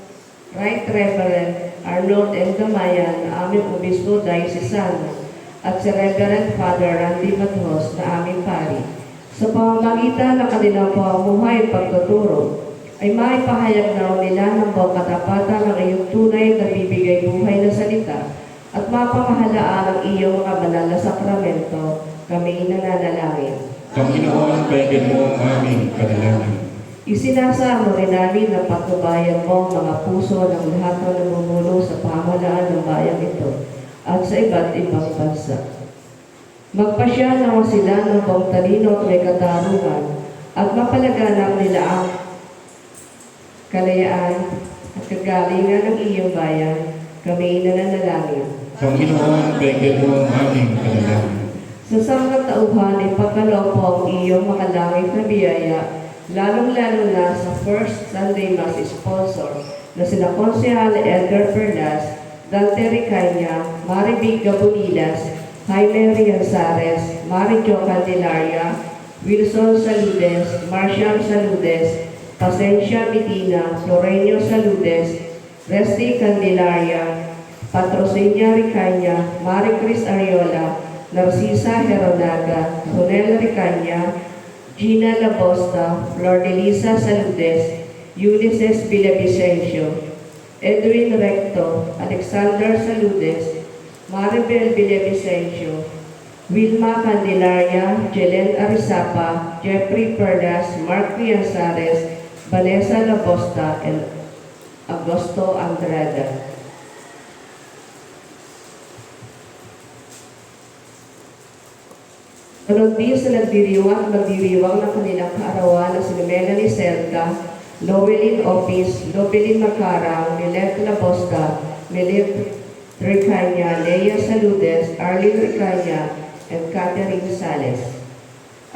Right Reverend Arnold M. Gamayan, na aming obispo diocesano, at si Reverend Father Randy Mathos, na aming pari. Sa pamamagitan ng kanilang pamumuhay at pagtuturo, ay maipahayag na nila ng buong katapatan ng iyong tunay na bibigay buhay na salita at mapamahalaan ang iyong mga banal na sakramento. Kami nananalangin. Panginoon, bigyan mo ang aming panalangin. Isinasamo rin namin na patnubayan mo ang mga puso ng lahat ng namumuno sa pamahalaan ng bayang ito at sa iba't ibang bansa. Magpasya naman sila ng buong talino at may katarungan at mapalaganap nila ang kalayaan at kagalingan ng iyong bayan. Kami nananalangin. Panginoon, bigyan mo ang aming panalangin. Sa sangkatauhan, ipagkaloob po ang iyong makalangit na biyaya, lalong-lalo na sa First Sunday Mass sponsor na sina Konsehal Edgar Perlas, Dante Ricanya, Maribig Gabunilas, Jaime Rianzares, Marijo Candelaria, Wilson Saludes, Marcial Saludes, Pasencia Medina, Florenio Saludes, Resty Candelaria, Patrocinia Ricanya, Marie Cris Ariola, Narcisa Heronaga, Ronel Ricanya, Gina Labosta, Flor de Lisa Saludes, Ulysses Villavicencio, Edwin Recto, Alexander Saludes, Maribel Villavicencio, Wilma Candelaria, Jelen Arizapa, Jeffrey Perlas, Mark Rianzares, Vanessa Labosta, and Augusto Andrada. Sunod din sa magdiriwang ng kanilang kaarawan na sina Melanie Cerda, Lowelyn Opis, Lobelin Macarang, Milet Labosta, Milet Ricanya, Lea Saludes, Arlene Ricanya, and Catherine Sales.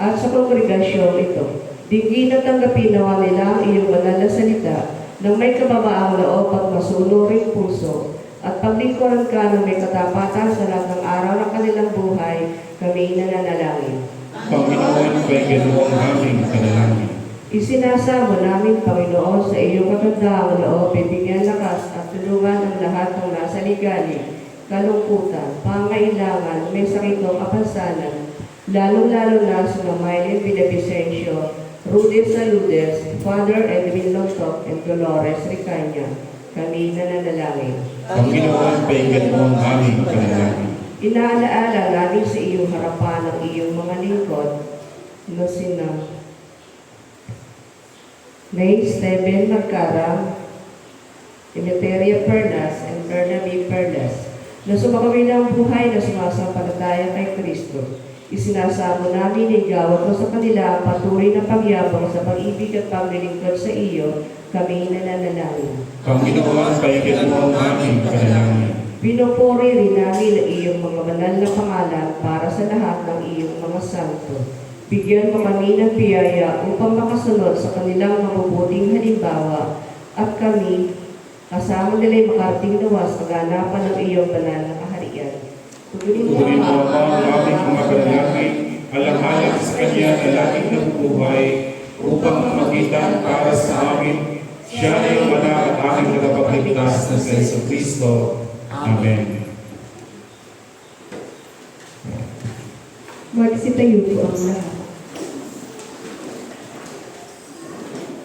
At sa kongregasyong ito, digin at tanggapin nawa nila ang iyong banal na salita ng may kababaang loob at masunuring puso at paglingkuran ka ng may katapatan sa lahat ng araw ng kanilang buhay. Kami nananalangin. Panginoon, bigyan mo ang aming panalangin. Isinasamo namin, Panginoon, sa iyong kagandaang loob, bibigyan lakas at tulungan ang lahat ng nasa ligali, kalungkutan, pangailangan, may sakit o kapansanan, lalong-lalo na sa Mylene Villavicencio, Rudy Saludes, Father Edwin Lontok, and Dolores Ricanya. Kami nananalangin. Panginoon, bigyan mo ang aming panalangin. Inaalaala namin sa iyong harapan ang iyong mga lingkod na sina Nay Steven Magcara, Emeteria Perlas, and Bernabe Perlas, na sumakawin ang buhay na sumasampalataya kay Kristo. Isinasamo namin na igawad mo sa kanila ang patuloy na pagyabong sa pag-ibig at paglilingkod sa iyo. Kami nananalangin. Panginoon, bigyan mo ang aming panalangin. Pinupuri rin namin ang iyong mga banal na pangalan para sa lahat ng iyong mga santo. Bigyan mo kami ng biyaya upang makasunod sa kanilang mabubuting halimbawa at kami, kasama nila'y makarating nawa sa ganapan ng iyong banal na kaharian. Tugunin mo ang aming mga panalangin, alang-alang sa Kanya na laging nabubuhay upang magitan para sa amin. Siya ay ang banal at aming tagapagligtas na si Yesu Kristo. Amen. Magsitayo po ang lahat.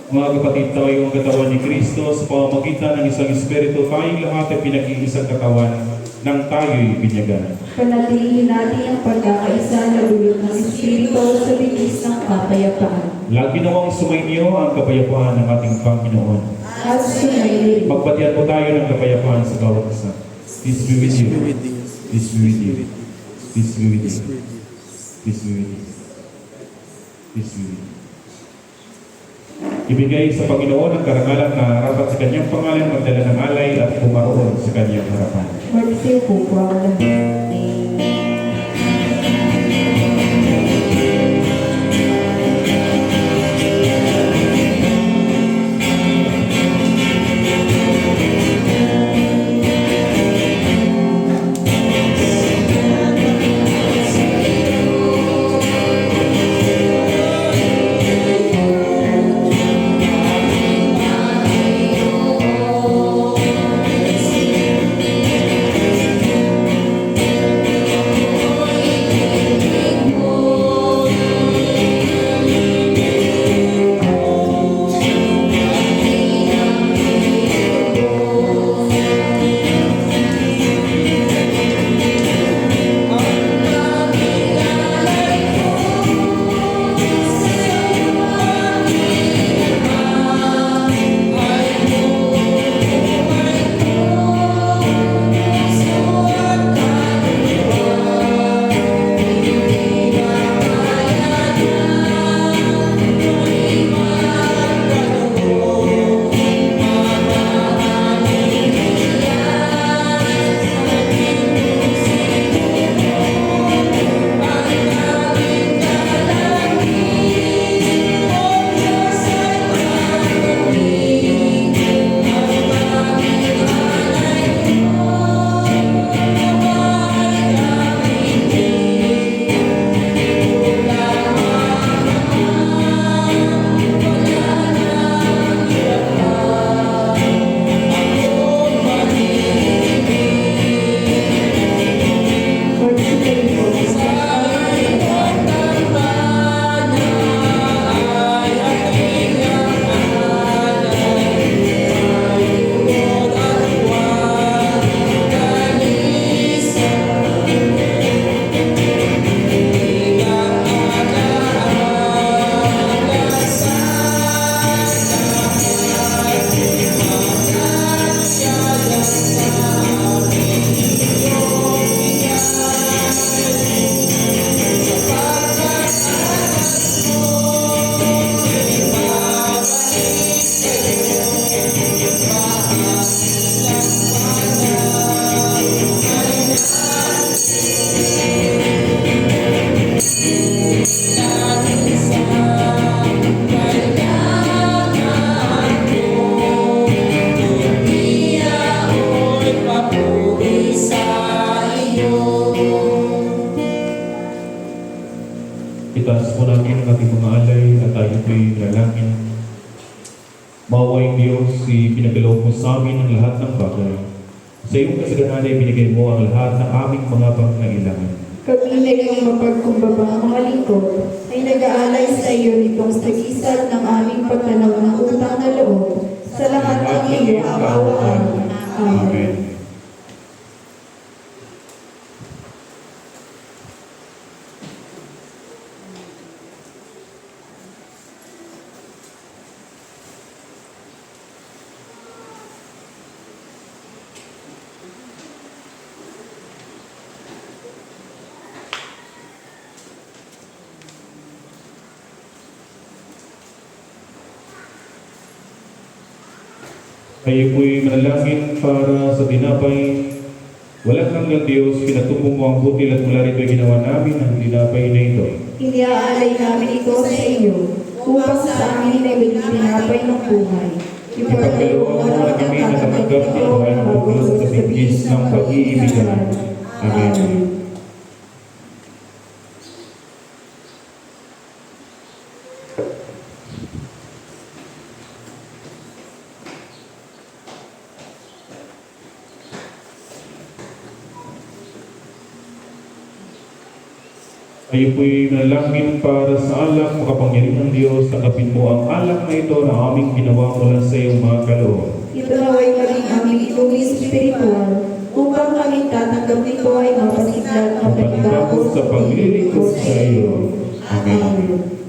Mga kapatid, tayo ang katawan ni Kristo sa pamamagitan ng isang Espiritu, tayong lahat ay pinag-iisang katawan nang tayo'y binyagan. Panatilihin natin ang pagkakaisa na dulot ng Espiritu sa bigis ng kapayapaan. Lagi nawang sumainyo ang kapayapaan ng ating Panginoon. At sumayin. Magbatian po tayo ng kapayapaan sa bawat isa. Peace be with you. Peace be with you. Peace be with you. Peace be with you. Peace be with you. Ibigay sa Panginoon ang karangalan na rapat sa kanyang pangalan, magdala ng alay at pumaroon sa kanyang harapan. Magsiyo po ang lahat. Itaas po natin ang ating mga alay at tayo po'y lalangin. Mawawang Diyos, pinagalaw mo sa amin ang lahat ng bagay. Sa iyong kasaganan ay binigay mo ang lahat ng aming mga pangangailangan. Kami na iyong mapagkumbabang mga lingkod ay nag-aalay sa iyo nitong sagisag ng aming pagtanaw ng utang na loob sa lahat ng iyong kaawaan. Amen. Amen. Kayo po'y manalangin para sa tinapay. Walang hanggang Diyos, pinatubo mo ang butil at mula rito'y ginawa namin ang tinapay na ito. Iniaalay namin ito sa iyo upang sa amin ay maging tinapay ng buhay. Ipagkalooban mo na kami na tanggap ni Tuhan ang buklod sa bigis ng pag-iibigan. Amen. Kayo po'y manalangin para sa alak, makapangyarihang Diyos, tanggapin mo ang alak na ito na aming ginawa mula sa iyong mga kaloob. Ito naway maging aming inumin spiritual upang kami tatanggap nito ay mapasiglan ang pagbabago sa paglilingkod sa iyo. Amen. Amen.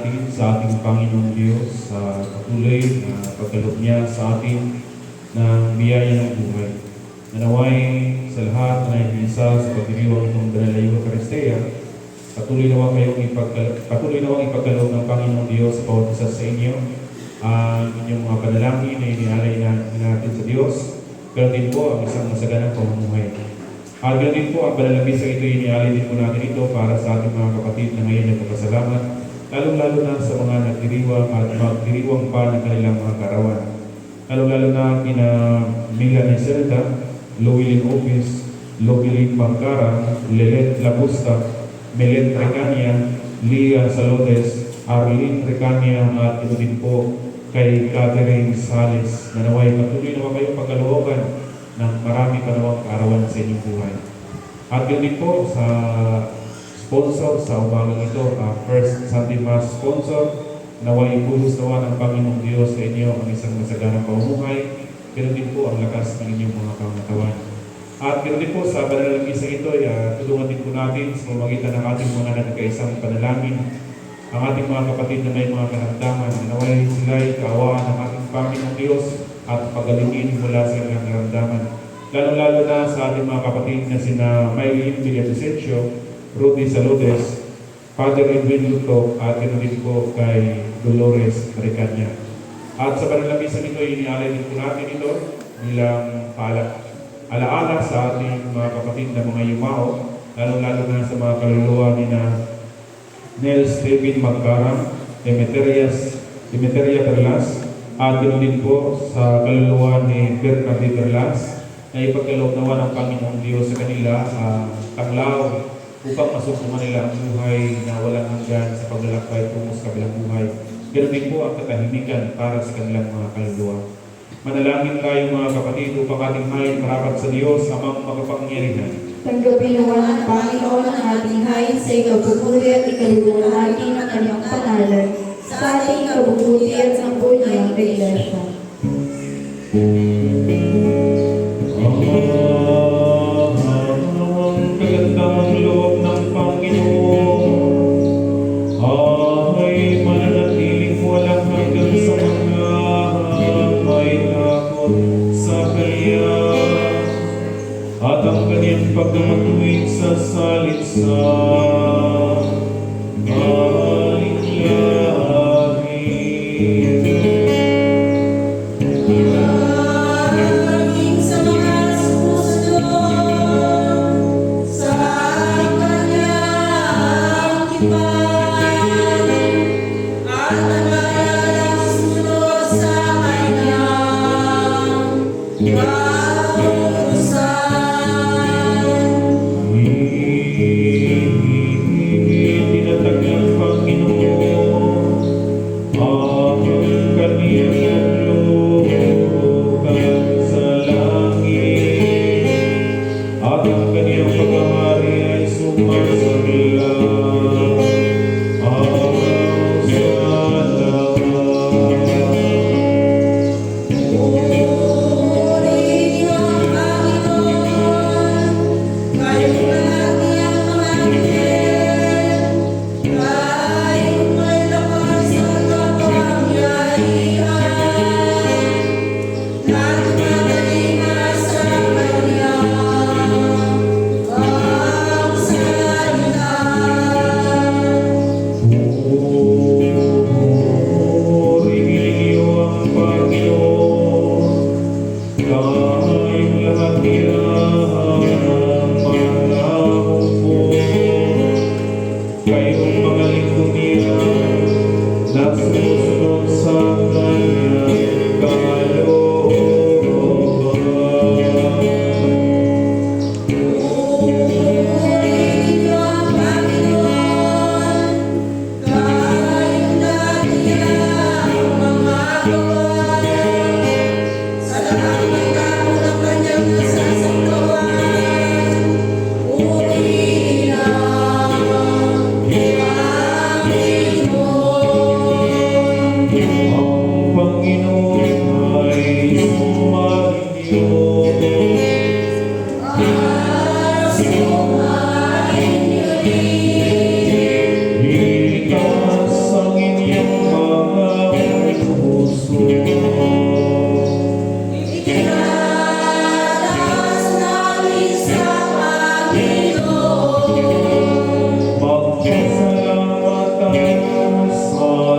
natin sa ating Panginoong Diyos sa patuloy na pagkaloob niya sa atin ng biyaya ng buhay. Nanaway sa lahat na nakiisa sa pagdiriwang itong Banal na Eucharistia, patuloy nawang ipagkaloob ng Panginoong Diyos sa bawat isa sa inyo ang inyong mga panalangin na inialay natin sa Diyos. Pero din po ang isang masaganang pamumuhay. At ganoon din po ang banal na misa ito, inialay din po natin ito para sa ating mga kapatid na ngayon nagpapasalamat, lalong-lalo na sa mga nagdiriwang at magdiriwang pa ng kanilang mga karawan. Lalong-lalo na kina Mila Neselda, Lowilin Opis, Lobilin Bangkara, Lelet Labusta, Melet Recania, Lia Salodes, Arlene Recania, at ito din po kay Catherine Sales. Nanaway patuloy naman kayong pagkalooban ng marami pa nawang kaarawan sa inyong buhay. At yun din po sa sponsor sa umagang ito, First Sunday Mass sponsor, naway ipulos nawa ng Panginoong Diyos sa inyo ang isang masaganang pamumuhay. Ganoon din po ang lakas ng inyong mga pangatawan. At ganoon din po sa banal na misa ito, tulungan din po natin sa pamamagitan ng ating mga nagkaisang panalangin ang ating mga kapatid na may mga karamdaman. Naway sila'y kaawaan ng ating Panginoong Diyos at pagalingin mula sa kanilang karamdaman. Lalo-lalo na sa ating mga kapatid na sina Maylene Villavicencio, Rudy Saludes, Father Edwin Luto, at ganoon din po kay Dolores Recania. At sa banal na misa nito, inialay din po natin ito bilang alaala sa ating mga kapatid na mga yumao, lalo-lalo na sa mga kaluluwa ni na Nels David Magkaram, Demeteria Perlas, at ganoon din po sa kaluluwa ni Bernardi Perlas na ipagkaloob nawa ng Panginoong Diyos sa kanila tanglaw upang masukuman nila ang buhay na walang hanggan sa paglalakbay tungo sa kabilang buhay. Ganoon din po ang katahimikan para sa kanilang mga kaluluwa. Manalangin tayo mga kapatid upang ating may marapat sa Diyos amang makapangyarihan. Tanggapin nawa ng Panginoon ang ating hain sa ikabubuti at ikaliwalhati ng kanyang pangalan sa ating ikabubuti at sa buong niyang iglesia. Ang kagandang loob ng Panginoon ay mananatiling walang hanggan sa mga may takot sa Kanya, at ang Kanyang pagmamatuwid sa salitsa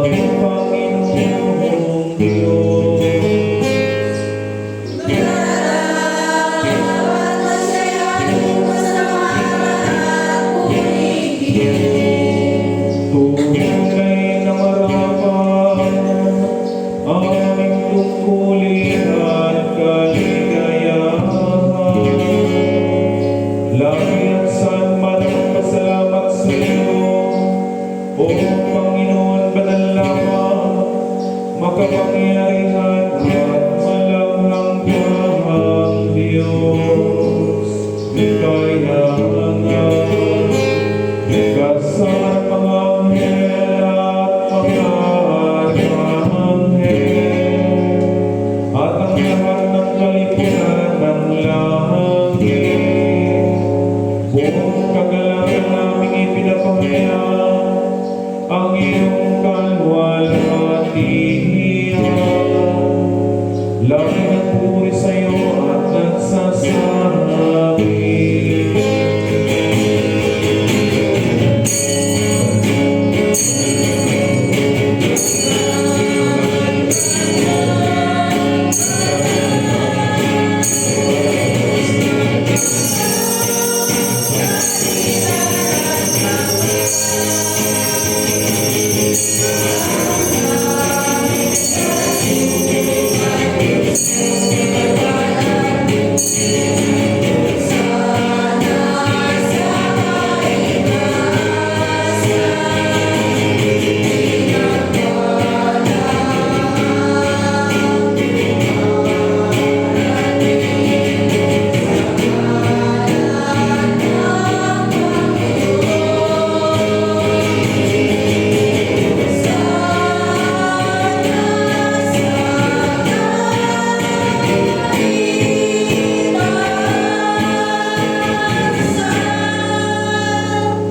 aming Panginoong Diyos. Tunay na marapat aming tungkulin at kaligayahan. Lagi at saan man ang pasalamat sa iyo, O Panginoon, banal lamang, makapangyarihan at malanghang Diyos. Kayangan, kasama ng mga anghel at mga arkanghel, at ang lahat ng kalipunan ng langit. Buong kagalangan naming ipinapahayag ang iyong kalwalhatian. Lagi nagpupuri sa iyo at nagsasabi,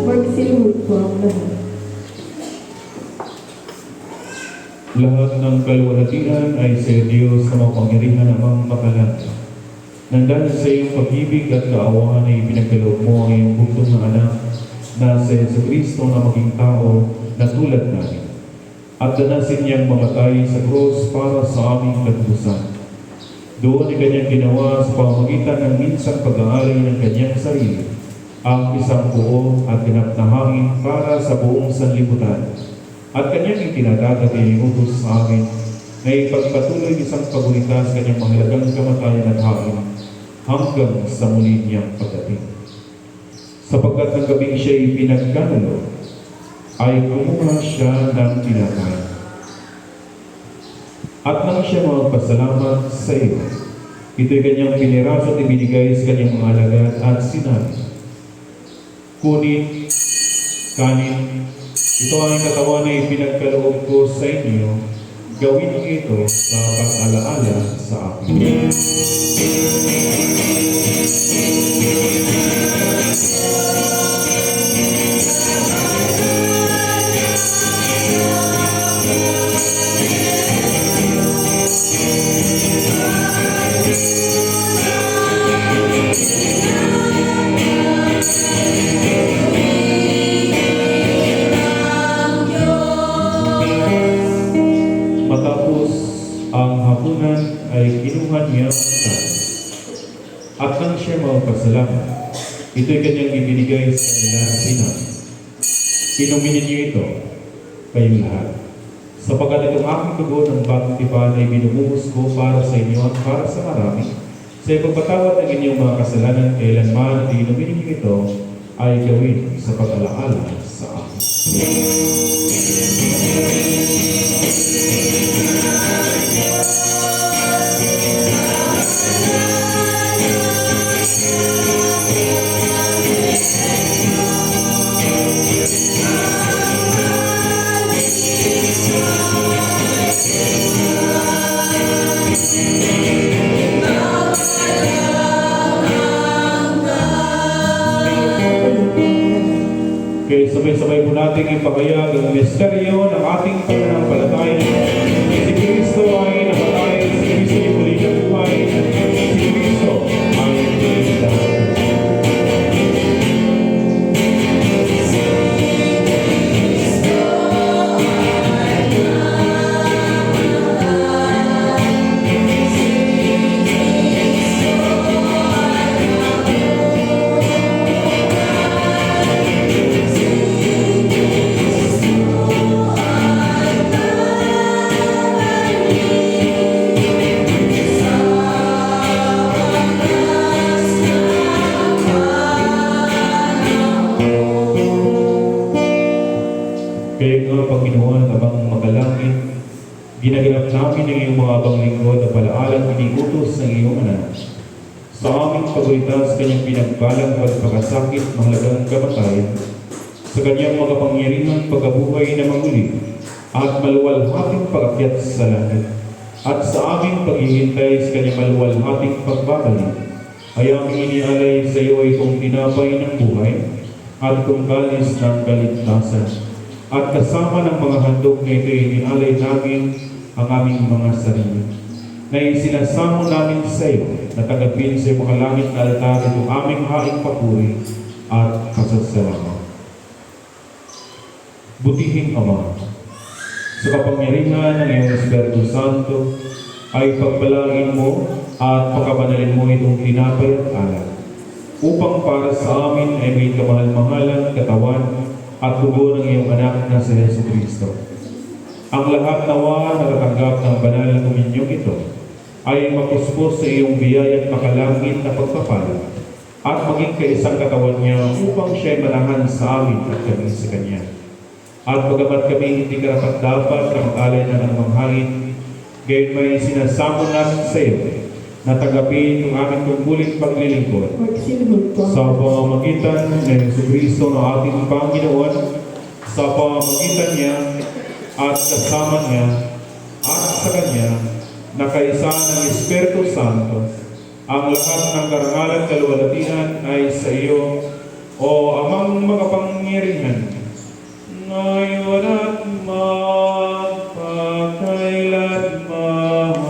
Magsilod po ang lahat. Lahat ng kalwalhatian ay sa Diyos na mapangyarihan namang makalangit. Nang dahil sa iyong pag-ibig at kaawaan ay pinagkaloob mo ang iyong bugtong na anak na sa Jesucristo na maging tao na tulad namin. At danasin niyang mamatay sa krus para sa aming katubusan. Doon ay kanyang ginawa sa pamamagitan ng minsang pag-aari ng kanyang sarili, ang isang buo at ganap na hangin para sa buong sanlibutan. At kanyang itinadagat iniutos sa amin na ipagpatuloy isang pagulitas kanyang mahalagang kamatayan at hangin hanggang sa muli niyang pagdating. Sapagkat ng gabing siya'y pinagkanalo, ay kumuha siya ng tinapay. At nang siya magpasalamat sa iyo, ito'y kanyang piniraso at ibinigay sa kanyang mga alagad at sinabi, "Kunin, kanin, ito ang katawan na ipinagkaloob ko sa inyo, gawin niyo ito sa pag-alaala sa akin." Matapos ang hapunan ay kinuha niya ang kanin. At nang siya magpasalamat, ito'y kanyang ibinigay sa kanila na sinabi, "Inumin niyo ito, kayong lahat. Sapagkat itong aking dugo ng bagong tipan ay binubuhos ko para sa inyo at para sa marami, sa ipagpatawad ng inyong mga kasalanan, kailanman at inumin niyo ito ay gawin sa pag-alaala sa akin." Kaya sabay-sabay po natin ipahayag ang misteryo ng ating pananampalataya. Si Kristo ay namatay, si Kristo ay muli nabuhay, si Kristo ay naligtas. Ginaganap namin ang iyong mga abang lingkod na palaalang iniutos ng iyong anak. Sa aming pagulita sa kanyang pinagbalang pagpakasakit, mahalagang kamatayan, sa kanyang makapangyarihang pagkabuhay na maguli, at maluwalhating pag-akyat sa langit, at sa aming paghihintay sa kanyang maluwalhating pagbabalik, ay aming inialay sa iyo itong tinapay ng buhay, at itong kalis ng kaligtasan. At kasama ng mga handog na ito, inialay namin ang aming mga sarili, na isinasamo namin sa iyo, na tagapin sa iyong mga langit na altar itong aming haing papuri at pasasalamat. Butihing Ama, sa kapangyarihan ng iyong Espiritu Santo, ay pagbalangin mo at pagkabanalin mo itong tinapay at alak, upang para sa amin ay may kamahal-mahalang katawan at dugo ng iyong anak na si Yesu Kristo. Ang lahat nawa nakatanggap ng banal na komunyong ito ay mapuspos sa iyong biyaya at makalangit na pagpapala at maging kaisang katawan niya upang siya'y manahan sa amin at kami sa Kanya. At bagamat kami hindi karapat-dapat na mag-alay ng anumang hangin, gayon may sinasamo namin sa iyo na tagapin ang aming tungkuling paglilingkod Magsinhod po. sa pamamagitan ng Jesucristo na ating Panginoon, sa pamamagitan niya at kasama niya at sa Kanya na kaisa ng Espiritu Santo, ang lahat ng karangalan at kaluwalhatian ay sa iyo, o Amang makapangyarihan, ngayon at magpakailanman.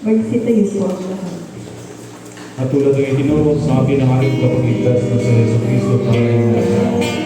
Magsitayo po ang lahat. At tulad ng itinuro sa akin ng ating kapagligtas na sa Yesu Cristo tayo lahat.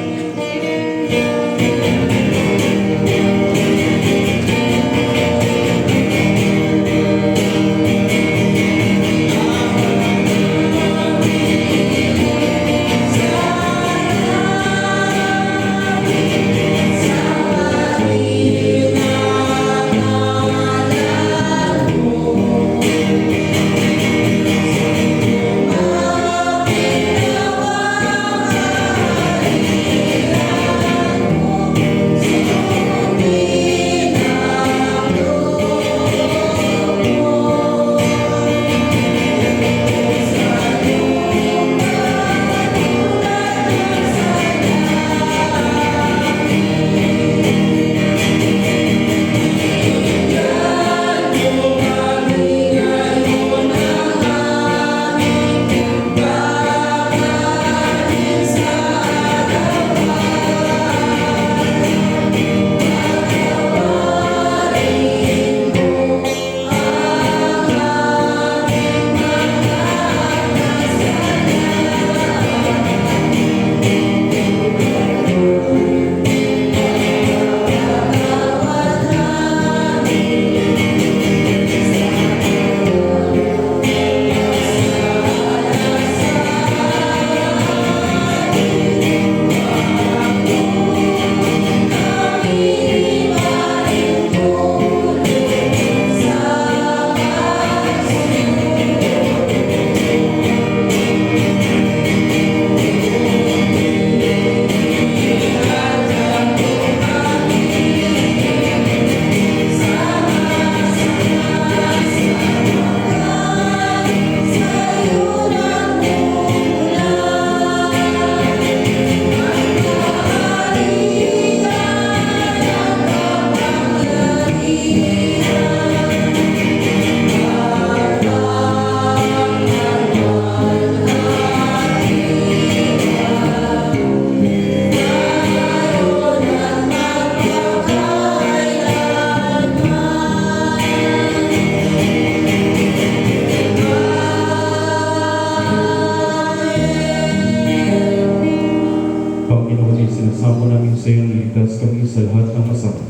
iligtas kami sa lahat ng masama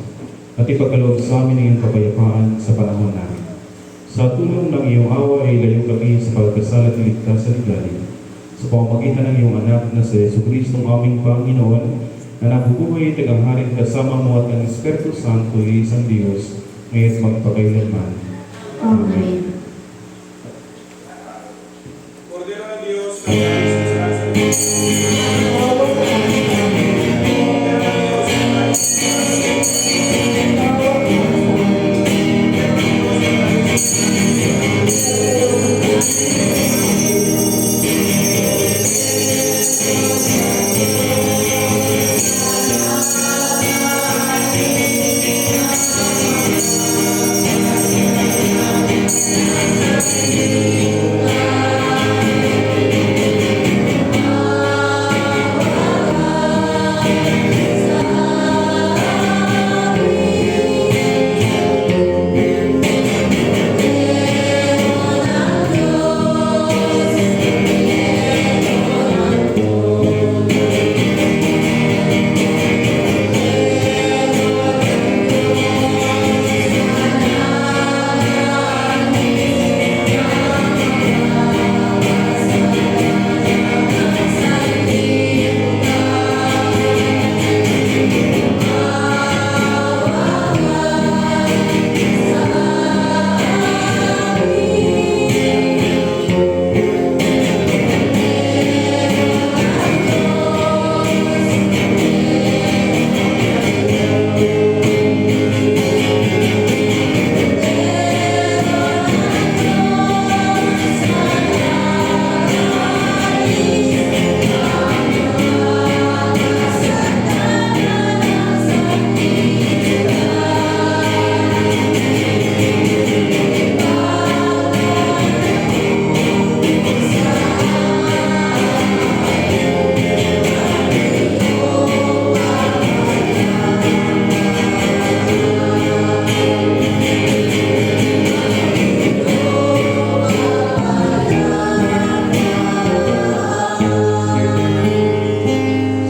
at ipagkaloob sa amin ang iyong kapayapaan sa panahon namin. Sa tulong ng iyong awa ay layo kami sa pagkasal at iligtas sa ligalig. Sa pamamagitan ng iyong anak na si Jesucristo ang aming Panginoon, na nabubuhay at naghaharin kasama mo at ng Espiritu Santo ay isang Diyos, ngayon at magpakailanman. Amen. Cordero ng Diyos, kaya sa lahat.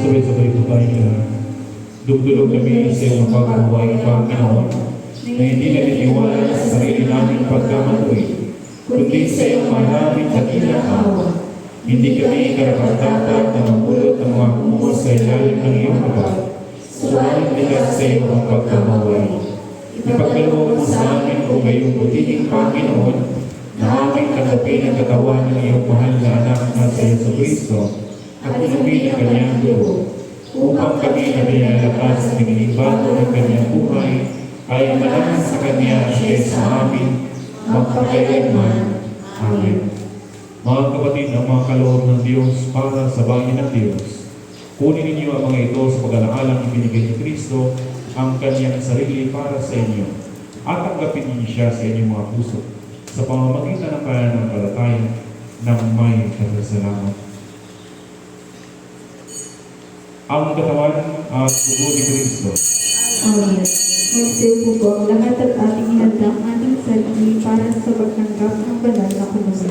Sabay-sabay po tayo lahat. Dugdulog kami sa iyong pagkabuhay, Panginoon, na hindi naniniwala sa sarili naming pagkamatuloy, kundi sa iyong maraming dakilang awa. Hindi kami karapat-dapat na mapulot ng mga kumul sa ilalim ng iyong habag. Suwalit bigat sa iyong pagkamaway. Ipagkaloob mo sa amin kung ngayong butiking Panginoon, na aming tanggapin ang katawan ng iyong mahal na anak na sa Jesucristo, at inubin ang kanyang dugo, upang kami na binalakas ng inibago ng kanyang buhay, ay manahan sa kanya siya sa amin, magpakailanman. Amen. Mga kapatid, ang mga kaloob ng Diyos para sa bayan ng Diyos, kunin ninyo ang mga ito sa pag-alaalang ibinigay ni Kristo ang kanyang sarili para sa inyo, at tanggapin ninyo siya sa inyong mga puso, sa pamamagitan ng pananampalataya ng may kasalamat. Ang katawan at dugo ni Kristo. Amen. Magsiyo po ang lahat at ating ihanda ang ating sarili para sa pagtanggap ng banal na komunyon.